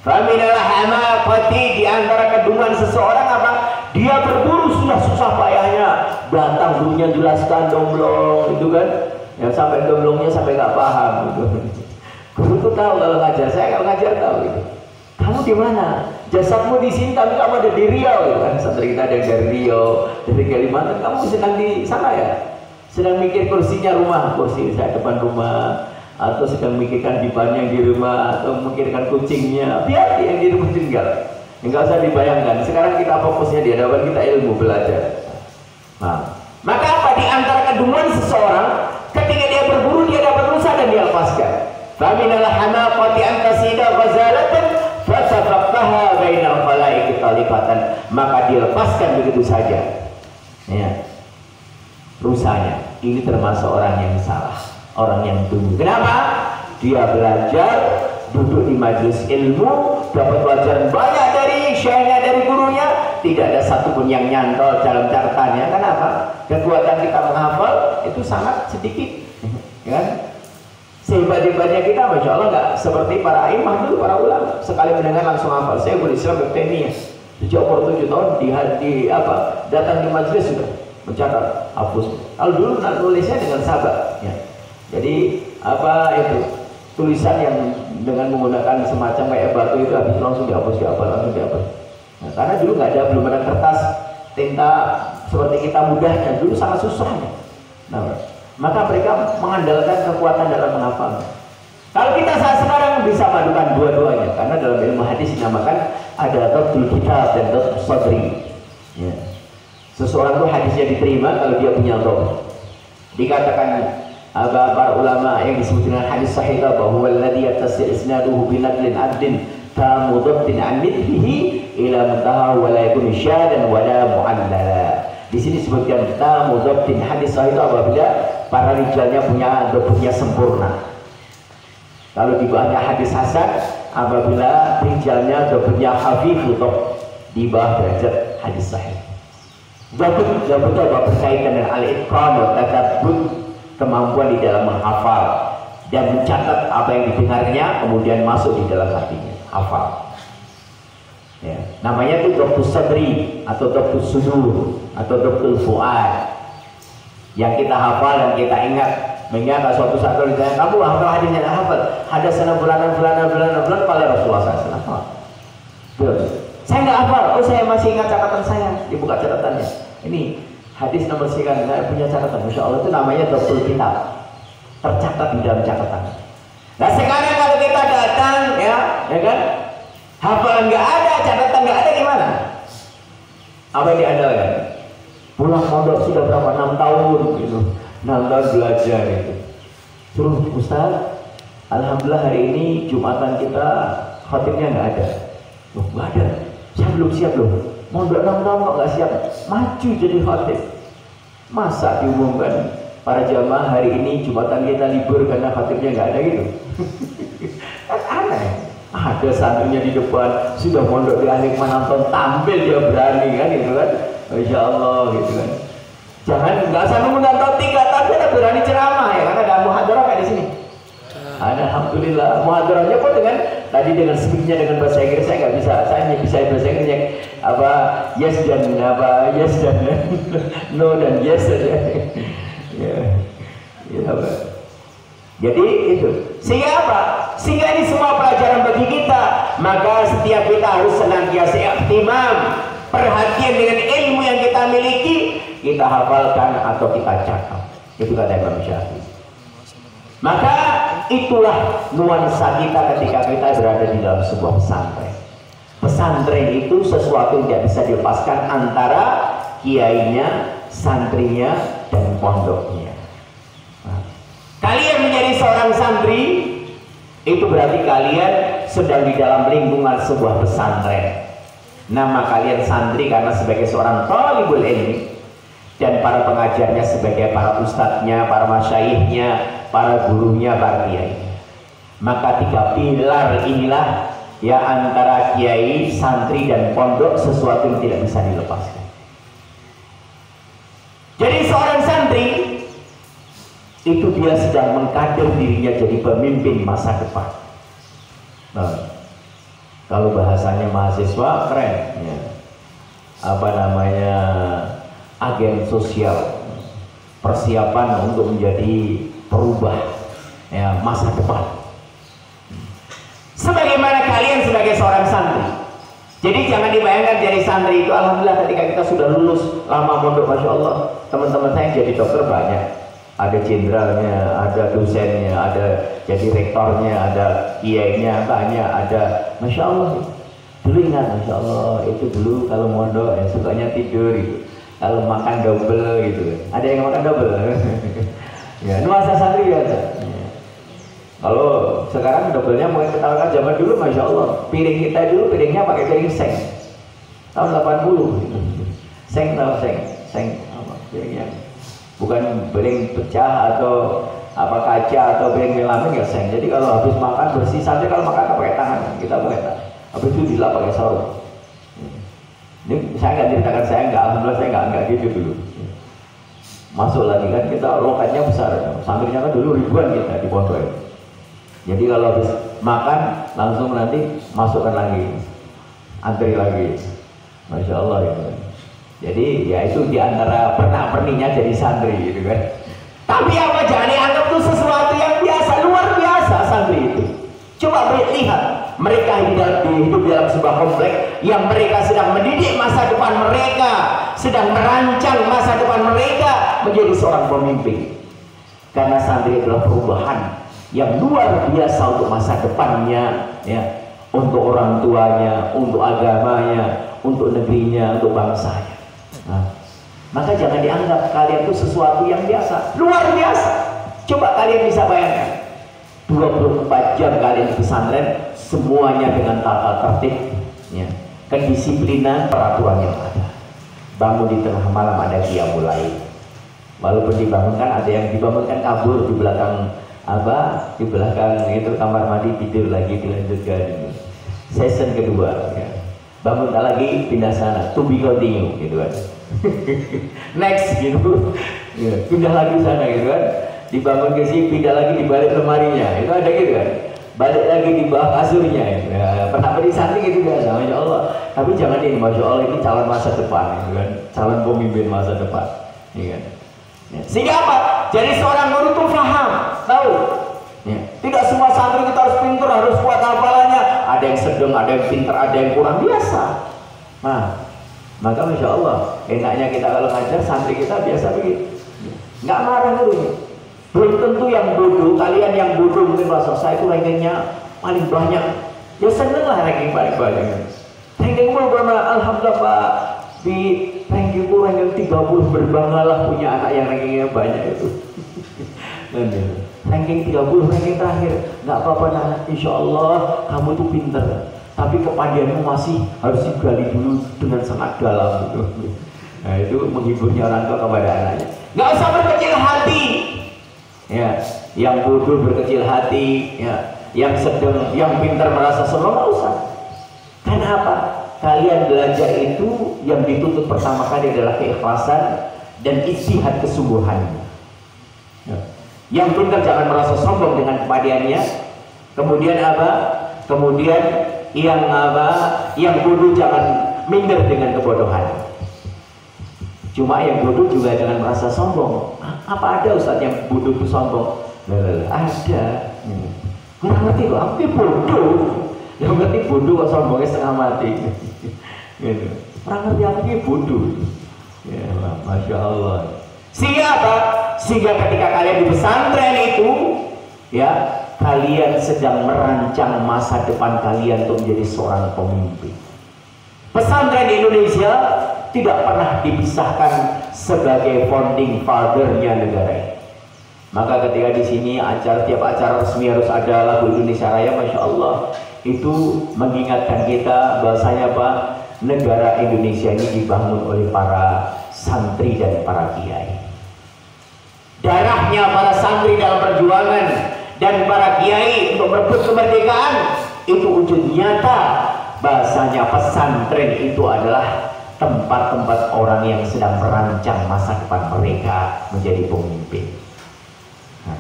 Faminal hamaqati, di antara kedunguan seseorang apa? Dia berburu sudah susah payahnya, batang bulunya jelaskan domblong itu kan, yang sampai domblongnya sampai nggak paham gitu. Guru tuh tahu kalau ngajar, saya kalau ngajar tahu gitu. Kamu di mana? Jasadmu di sini, tapi kamu ada di Riau gitu kan. Santri kita ada yang dari Riau, dari Kalimantan. Kamu sedang di sana ya? Sedang mikir kursinya rumah, kursi saya depan rumah, atau sedang mikirkan dipannya di rumah, atau memikirkan kucingnya. Biar yang di rumah tinggal. Enggak usah dibayangkan. Sekarang kita fokusnya di hadapan kita ilmu belajar. Nah, maka apa? Di antara kedunguan seseorang ketika dia berburu dia dapat rusa dan dia lepaskan. Faminal hamaqati antasida ghazalatan fatafaqaha bainal khalaiqi talifatan, maka dia lepaskan begitu saja. Ya. Rusanya. Ini termasuk orang yang salah, orang yang dungu. Kenapa? Dia belajar, duduk di majelis ilmu, dapat pelajaran banyak dari syekhnya, dari gurunya, tidak ada satupun yang nyantol dalam catatannya. Kenapa? Kekuatan kita menghafal itu sangat sedikit, kan? Sehebat-hebatnya kita, Masya Allah, nggak seperti para imam dulu, para ulama. Sekali mendengar langsung hafal. Saya Islam Ibn sejak umur 7 tahun datang di majelis sudah mencatat, hapus. Kalau dulu nulisnya dengan sabar, ya. Jadi tulisan yang dengan menggunakan semacam kayak batu itu habis langsung dihapus, langsung dihapus. Nah, karena dulu belum ada kertas tinta seperti kita mudahnya, dulu sangat susahnya. Nah, maka mereka mengandalkan kekuatan dalam menghafal. Kalau kita saat sekarang bisa padukan dua-duanya, karena dalam ilmu hadis dinamakan ada dhabtul kitab dan dhabtus sadri. Ya. Seseorang itu hadisnya diterima kalau dia punya dhabt. Dikatakan para ulama yang disebut dengan hadis sahih bahwa alladhi yattasil isnaduhu binadlin adlin tamu dhabtin an mithlihi ila muntaha wa la yakunu syadan wa la mu'allala. Di sini disebutkan tamu dhabtin, hadis sahih itu apabila para rijalnya punya sempurna. Kalau di bawahnya hadis hasan apabila rijalnya punya hafifu di bawah derajat hadis sahih. Dhabut berkaitan dengan al-itqan wa tatabbut, kemampuan di dalam menghafal dan mencatat apa yang didengarnya kemudian masuk di dalam hatinya, hafal. Ya, namanya itu dhabtus sadri atau dhabtus sudur atau dhabtul fuad. yang kita hafal dan kita ingat. Mengingat suatu saat kalau ditanya, kamu hafal hadisnya? Hafal. Hadasana bulan pada Rasulullah SAW. Belum. Saya nggak hafal. Oh, saya masih ingat catatan saya. Dibuka catatannya. Ini hadis nomor sekian. Saya punya catatan. Masya Allah, itu namanya Dhabtul Kitab. Tercatat di dalam catatan. Nah sekarang kalau kita datang, ya kan? Hafalan nggak ada, catatan nggak ada, gimana? Apa yang diandalkan? Pulang pondok sudah berapa? 6 tahun gitu. 6 tahun belajar itu. Suruh Ustaz, alhamdulillah hari ini Jumatan kita khatibnya nggak ada. Loh, nggak ada. Saya belum siap loh. Mondok 6 tahun kok nggak siap. Maju jadi khatib. Masa diumumkan para jamaah hari ini Jumatan kita libur karena khatibnya nggak ada gitu. Kan aneh. Ada santrinya di depan sudah mondok di akhir menonton, tampil dia berani kan gitu kan. Masya Allah gitu kan. Jangan nggak usah nunggu nonton 3 tahun kita berani ceramah ya, karena ada muhadarah kayak di sini. Alhamdulillah muhadarahnya pun tadi dengan speaknya dengan bahasa Inggris saya nggak bisa, saya hanya bisa bahasa Inggris yang yes dan no dan yes saja. Ya, jadi itu sehingga apa? Sehingga ini semua pelajaran bagi kita. Maka setiap kita harus senantiasa ihtimam, perhatian dengan ilmu yang kita miliki, kita hafalkan atau kita catat. Itu kata Imam Syafi'i. Maka itulah nuansa kita ketika kita berada di dalam sebuah pesantren. Pesantren itu sesuatu yang tidak bisa dilepaskan antara kiainya, santrinya, dan pondoknya. Nah, kalian menjadi seorang santri, itu berarti kalian sedang di dalam lingkungan sebuah pesantren. Nama kalian santri karena sebagai seorang thalibul ilmi, dan para pengajarnya sebagai para ustadznya, para masyayikhnya, para gurunya, para kiai. Maka 3 pilar inilah ya antara kiai, santri, dan pondok sesuatu yang tidak bisa dilepaskan. Jadi seorang santri itu dia sedang mengkader dirinya jadi pemimpin masa depan. Nah, kalau bahasanya mahasiswa keren ya. Apa namanya, agen sosial, persiapan untuk menjadi perubah ya, masa depan. Sebagaimana kalian sebagai seorang santri. Jadi jangan dibayangkan jadi santri itu alhamdulillah ketika kita sudah lulus lama mondok, masya Allah, teman-teman saya jadi dokter banyak, ada jenderalnya, ada dosennya, ada jadi rektornya, ada kiainya banyak, ada, masya Allah. Dulu ingat, masya Allah, itu dulu kalau mondok ya sukanya tidur gitu. Kalau makan double gitu, ada yang makan double. Ya, nuansa santri biasa. Ya. Kalau sekarang doublenya mungkin ketahuan zaman dulu, masya Allah, piring kita dulu piringnya pakai piring seng, tahun 80. Gitu. Seng apa piringnya? Bukan piring pecah atau apa kaca atau piring melamin ya seng. Jadi kalau habis makan bersih, santri kalau makan pakai tangan, kita pakai tangan. Habis itu dilap pakai sarung. Ini saya nggak ceritakan, alhamdulillah saya nggak gitu dulu. Masuk lagi kan kita lokatnya besar, santrinya kan dulu ribuan kita di pondok. Jadi kalau habis makan langsung nanti masukkan lagi, antri lagi, masya Allah itu. Jadi ya itu diantara pernak-perninya jadi santri gitu kan. Tapi apa, jangan dianggap itu sesuatu yang biasa, luar biasa santri itu. Coba lihat, mereka hidup dalam sebuah komplek yang mereka sedang mendidik masa depan mereka, sedang merancang masa depan mereka menjadi seorang pemimpin. Karena santri adalah perubahan yang luar biasa untuk masa depannya, ya, untuk orang tuanya, untuk agamanya, untuk negerinya, untuk bangsanya. Nah, maka jangan dianggap kalian itu sesuatu yang biasa, luar biasa. Coba kalian bisa bayangkan, 24 jam kalian di pesantren, semuanya dengan tata tertib, ya, kedisiplinan, peraturan yang ada. Bangun di tengah malam ada qiyamul lail. Walaupun dibangunkan, ada yang dibangunkan kabur di belakang apa? Di belakang itu kamar mandi, tidur lagi, dilanjutkan. Season kedua, ya. Bangun lagi, pindah sana, to be continue, gitu kan. Next, gitu, ya, pindah lagi sana, gitu kan. Dibangun ke sini, pindah lagi di balik lemarinya, itu ada gitu kan. Balik lagi di bawah kasurnya, ya. Pernah beri samping itu biasa, masya Allah. Tapi jangan ini, masya Allah, ini calon masa depan, gitu kan. Calon pemimpin masa depan, ya kan. Ya. Sehingga apa? Jadi seorang guru itu paham, tahu. Ya. Tidak semua santri kita harus pintar, harus kuat hafalannya. Ada yang sedang, ada yang pintar, ada yang kurang, biasa. Nah, maka Masya Allah, enaknya kita kalau ngajar santri kita biasa begitu. Nggak marah gurunya. Belum tentu yang bodoh, kalian yang bodoh mungkin merasa saya itu rankingnya paling banyak. Ya seneng lah ranking paling banyak. Ranking berapa? Alhamdulillah Pak, di rankingku ranking 30, berbanggalah punya anak yang rankingnya banyak itu. Ranking 30, ranking terakhir, nggak apa-apa anak, insya Allah kamu tuh pinter. Tapi kepandianmu masih harus digali dulu dengan sangat dalam gitu. Nah itu menghiburnya orang tua kepada anaknya. Nggak usah berkecil hati. Ya, yang bodoh berkecil hati, ya, yang sedang, yang pintar merasa senang, nggak usah. Karena apa? Kalian belajar itu yang dituntut pertama kali adalah keikhlasan dan ijtihad kesungguhan. Ya. Yang pintar jangan merasa sombong dengan kepadiannya. Kemudian apa? Kemudian yang apa? Yang bodoh jangan minder dengan kebodohan. Cuma yang bodoh juga jangan merasa sombong. Apa ada Ustaz yang bodoh itu sombong? Ada. Kurang ngerti kok, aku bodoh. Yang ngerti bodoh kok sombongnya setengah mati. Gitu. Kurang ngerti aku bodoh. Ya, Masya Allah. Sehingga apa? Sehingga ketika kalian di pesantren itu, ya, kalian sedang merancang masa depan kalian untuk menjadi seorang pemimpin. Pesantren di Indonesia tidak pernah dipisahkan sebagai founding father-nya negara ini. Maka ketika di sini tiap acara resmi harus ada lagu Indonesia Raya, Masya Allah, itu mengingatkan kita bahwasanya Pak, negara Indonesia ini dibangun oleh para santri dan para kiai. Darahnya para santri dalam perjuangan dan para kiai untuk merebut kemerdekaan itu wujud nyata bahasanya pesantren itu adalah tempat-tempat orang yang sedang merancang masa depan mereka menjadi pemimpin. Nah,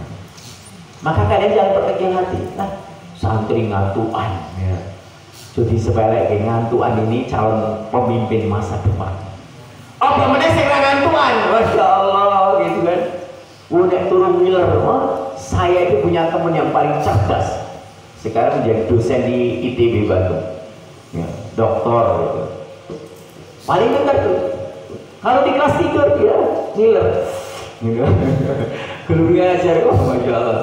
maka kalian jangan berkecil hati. Nah, santri ngantuan, ya. Jadi sepele ngantuan ini calon pemimpin masa depan. Apa meneh sing ngantuan? Masya Allah, gitu kan. Udah turun miler, saya itu punya teman yang paling cerdas. Sekarang menjadi dosen di ITB Bandung, ya, doktor gitu. Paling benar tuh. Kalau di kelas 3 dia miler, keluarga ajar, Masya Allah.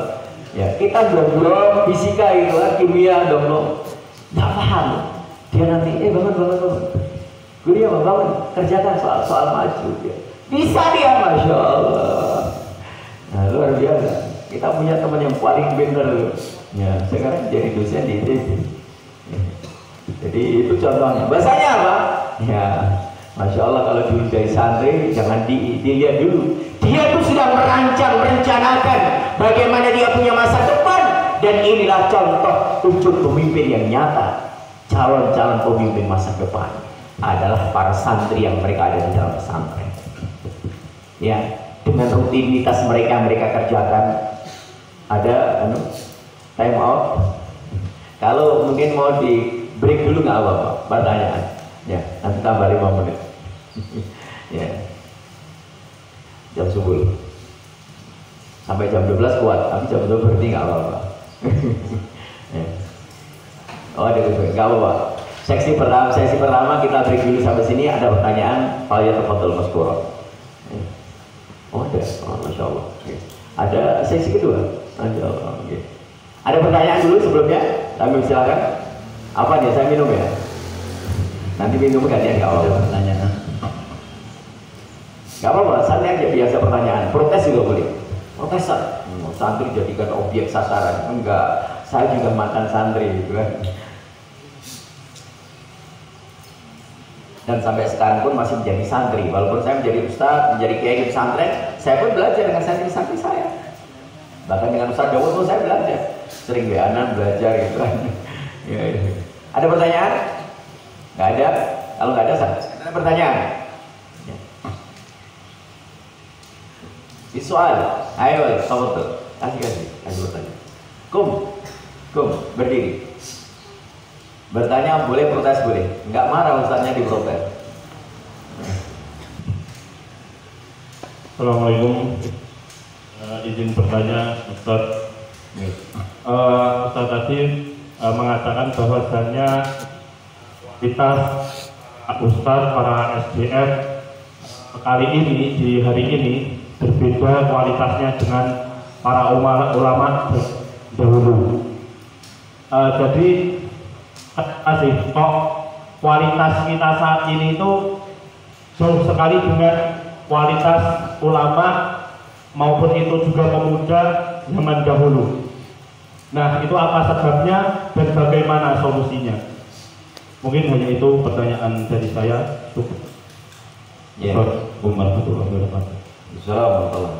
Ya, kita belum fisika itu, kimia dong, nggak paham. Dia nanti, bangun. Guru ya bangun, kerjakan soal maju. Bisa dia, Masya Allah. Nah, luar biasa. Kita punya teman yang paling benar. Ya, sekarang jadi dosen di ITB. Jadi itu contohnya. Bahasanya apa? Ya, Masya Allah, kalau dulu dari santri jangan dilihat dulu. Dia tuh sedang merencanakan bagaimana dia punya masa depan. Dan inilah contoh wujud pemimpin yang nyata. Calon-calon pemimpin masa depan adalah para santri yang mereka ada di dalam pesantren. Ya, dengan rutinitas mereka kerjakan. Ada time out. Kalau mungkin mau di break dulu nggak apa-apa, pertanyaan. Ya, nanti tambah 5 menit. Ya. Jam 10 sampai jam 12 kuat, tapi jam 12 berhenti nggak apa-apa. Ya. Oh, ada nggak apa-apa. Sesi pertama kita break dulu sampai sini. Ada pertanyaan, Pak ya, tafadhol Mas. Oh ada, Masya Allah. Okay. Ada sesi kedua. Masya Allah. Okay. Ada pertanyaan dulu sebelumnya? Kami silakan. Apa nih? Saya minum ya. Nanti minum gantian nggak apa-apa. Pertanyaan. Nggak apa-apa. Santai aja, biasa pertanyaan. Protes juga boleh. Protesan. Santri jadikan objek sasaran. Enggak. Saya juga mantan santri gitu kan. Dan sampai sekarang pun masih menjadi santri. Walaupun saya menjadi ustaz, menjadi kiai di pesantren, saya pun belajar dengan santri-santri saya. Bahkan dengan Ustaz Dawud pun saya belajar. Sering beanan belajar gitu kan. Ya, ya. Ada pertanyaan? Nggak ada? Kalau nggak ada, ada pertanyaan? Ya. Soal. Ayo, tafadhol. Kasih bertanya. Kum, berdiri. Bertanya boleh, protes boleh. Nggak marah ustaznya diprotes. Assalamualaikum. Izin bertanya, Ustaz. Ustaz tadi mengatakan bahwasannya kualitas Ustaz para SDF kali ini di hari ini berbeda kualitasnya dengan para ulama dahulu. Jadi kok kualitas kita saat ini itu jauh sekali dengan kualitas ulama maupun itu juga pemuda zaman dahulu. Nah, itu apa sebabnya dan bagaimana solusinya? Mungkin hanya itu pertanyaan dari saya. Ya. Assalamualaikum warahmatullahi wabarakatuh.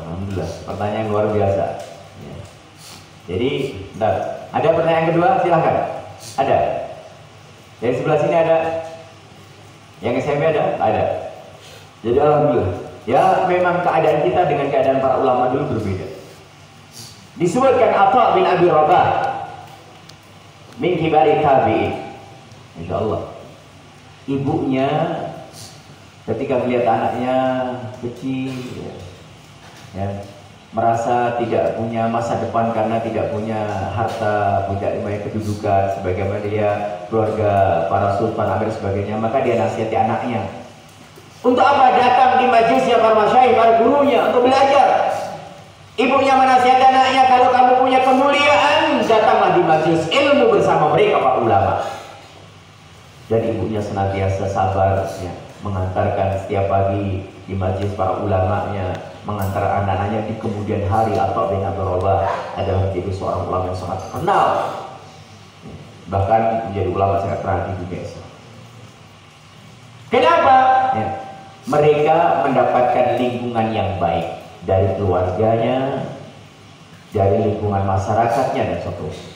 Alhamdulillah, pertanyaan luar biasa. Ya. Jadi, bentar. Ada pertanyaan kedua? Silahkan. Ada. Dari sebelah sini ada. Yang SMP ada? Ada. Jadi alhamdulillah. Ya, memang keadaan kita dengan keadaan para ulama dulu berbeda. Disebutkan Atha bin Abi Rabah min kibari tabi'in. Insyaallah. Ibunya ketika melihat anaknya kecil ya, merasa tidak punya masa depan karena tidak punya harta, tidak punya kedudukan sebagaimana dia keluarga para sultan Amir sebagainya, maka dia nasihati anaknya. Untuk apa? Datang di majlisnya para masyayikh, para gurunya untuk belajar. Ibunya menasihati anaknya, kalau kamu punya kemuliaan, datanglah di majelis ilmu bersama mereka para ulama. Dan ibunya senantiasa sabar ya, mengantarkan setiap pagi di majelis para ulamanya, mengantar anak-anaknya di kemudian hari. Atha bin Abi Rabah adalah menjadi seorang ulama yang sangat terkenal, bahkan menjadi ulama sangat terhati di Islam. Kenapa? Ya, mereka mendapatkan lingkungan yang baik dari keluarganya, dari lingkungan masyarakatnya dan seterusnya.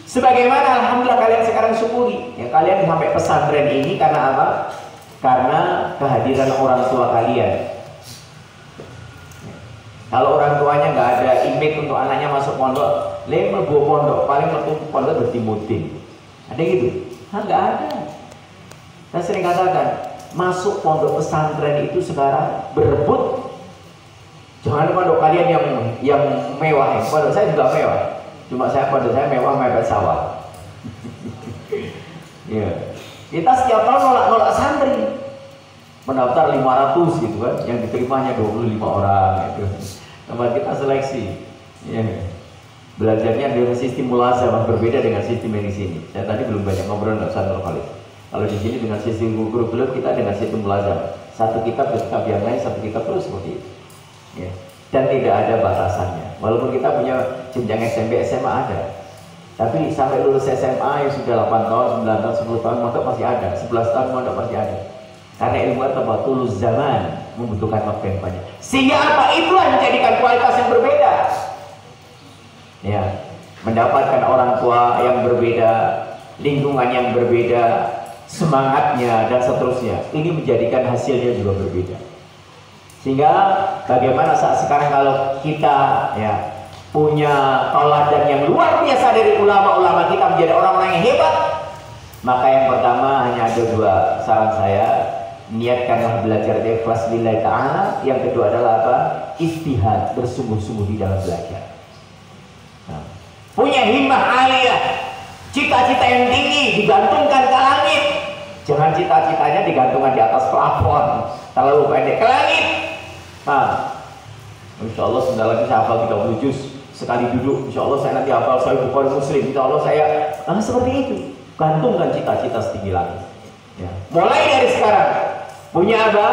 Sebagaimana alhamdulillah kalian sekarang syukuri, ya, kalian sampai pesantren ini karena apa? Karena kehadiran orang tua kalian. Kalau orang tuanya nggak ada image untuk anaknya masuk pondok, mlebu pondok, paling metu pondok bertimutin. Ada gitu? Nggak ada. Saya sering katakan, masuk pondok pesantren itu sekarang berebut. Jangan pondok kalian yang mewah ya. Pondok saya juga mewah. Cuma pondok saya mewah mepet sawah. Ya. Kita setiap tahun nolak santri. Mendaftar 500 gitu kan, yang diterimanya 25 orang gitu. Tempat kita seleksi. Ya. Belajarnya dengan sistem mulazamah, berbeda dengan sistem yang di sini. Saya tadi belum banyak ngobrol dengan Ustaz kali. Kalau di sini dengan sistem kurikulum, kita dengan sistem mulazamah. Satu kitab ke kitab yang lain, satu kitab terus seperti itu. Ya. Dan tidak ada batasannya. Walaupun kita punya jenjang SMP, SMA ada, tapi sampai lulus SMA yang sudah 8 tahun, 9 tahun, 10 tahun mondok masih ada, 11 tahun mondok masih ada. Karena ilmu tabatul zaman membutuhkan waktu yang banyak. Sehingga apa? Itulah yang menjadikan kualitas yang berbeda. Ya, mendapatkan orang tua yang berbeda, lingkungan yang berbeda, semangatnya dan seterusnya. Ini menjadikan hasilnya juga berbeda. Sehingga bagaimana saat sekarang kalau kita ya punya teladan yang luar biasa dari ulama-ulama kita menjadi orang-orang yang hebat, maka yang pertama hanya ada dua saran saya: niatkanlah belajar dari ikhlas lillahi ta'ala. Yang kedua adalah apa? Ijtihad, bersungguh-sungguh di dalam belajar. Nah, punya himmah aliyah, cita-cita yang tinggi digantungkan ke langit. Jangan cita-citanya digantungkan di atas plafon, terlalu pendek, ke langit. Nah, insya Allah sebentar lagi saya hafal 30 juz sekali duduk. Insya Allah saya nanti hafal Sahih Bukhari Muslim. Insya Allah saya seperti itu. Gantungkan cita-cita setinggi langit. Ya. Mulai dari sekarang punya apa?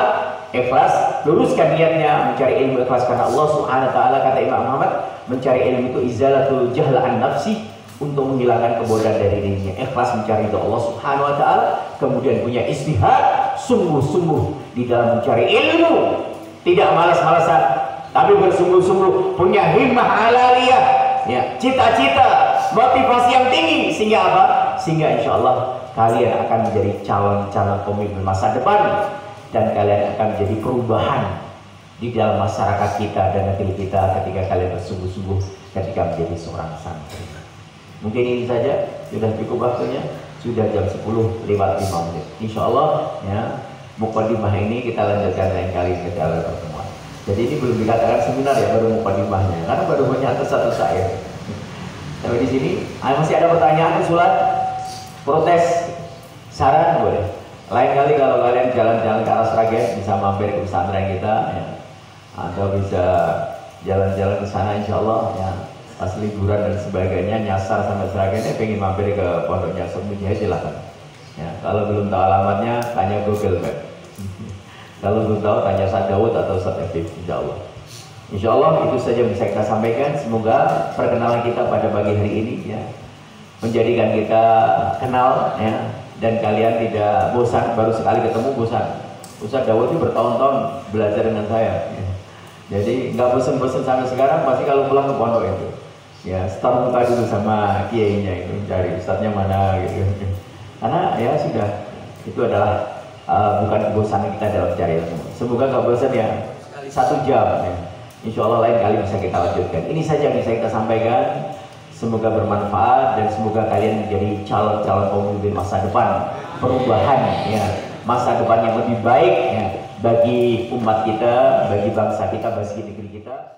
Ikhlas. Luruskan niatnya mencari ilmu ikhlas karena Allah Subhanahu Wa Taala. Kata Imam Muhammad, mencari ilmu itu izalatul jahla an nafsi, untuk menghilangkan kebodohan dari dirinya. Ikhlas mencari itu Allah Subhanahu Wa Taala. Kemudian punya istihad, sungguh-sungguh di dalam mencari ilmu. Tidak malas-malasan, tapi bersungguh-sungguh, punya himmah alaliyah, ya, cita-cita, motivasi yang tinggi. Sehingga apa? Sehingga insya Allah kalian akan menjadi calon-calon pemimpin masa depan, dan kalian akan menjadi perubahan di dalam masyarakat kita dan negeri kita ketika kalian bersungguh-sungguh ketika menjadi seorang santri. Mungkin ini saja, sudah cukup waktunya, sudah jam 10 lewat 5 menit. Insya Allah ya, mukadimah ini kita lanjutkan lain kali ke dalam pertemuan. Jadi ini belum dikatakan seminar ya, baru mukadimahnya, karena baru menyatur satu syair. Tapi di sini masih ada pertanyaan, usulan, protes, saran boleh. Lain kali kalau kalian jalan-jalan ke arah Sragen bisa mampir ke pesantren kita, ya. Atau bisa jalan-jalan ke sana insya Allah ya. Pas liburan dan sebagainya nyasar sampai Sragen, pengen mampir ke pondoknya Mujahid silakan. Ya, kalau belum tahu alamatnya tanya Google Map. Kalau belum tahu tanya Ustaz Daud atau Ustaz Efif, insya Allah. Insya Allah itu saja bisa kita sampaikan. Semoga perkenalan kita pada pagi hari ini ya menjadikan kita kenal ya, dan kalian tidak bosan. Baru sekali ketemu bosan. Ustaz Daud itu bertahun-tahun belajar dengan saya. Ya. Jadi nggak bosan-bosan sampai sekarang. Pasti kalau pulang ke pondok itu, ya start muka dulu sama kiainya itu, cari ustadznya mana gitu. Karena ya sudah, itu adalah bukan kebosanan kita dalam cari ilmu. Semoga nggak bosan ya, 1 jam ya. Insya Allah lain kali bisa kita lanjutkan. Ini saja yang bisa kita sampaikan. Semoga bermanfaat dan semoga kalian menjadi calon-calon pemimpin masa depan, perubahan ya, masa depan yang lebih baik ya, bagi umat kita, bagi bangsa kita, bagi negeri kita.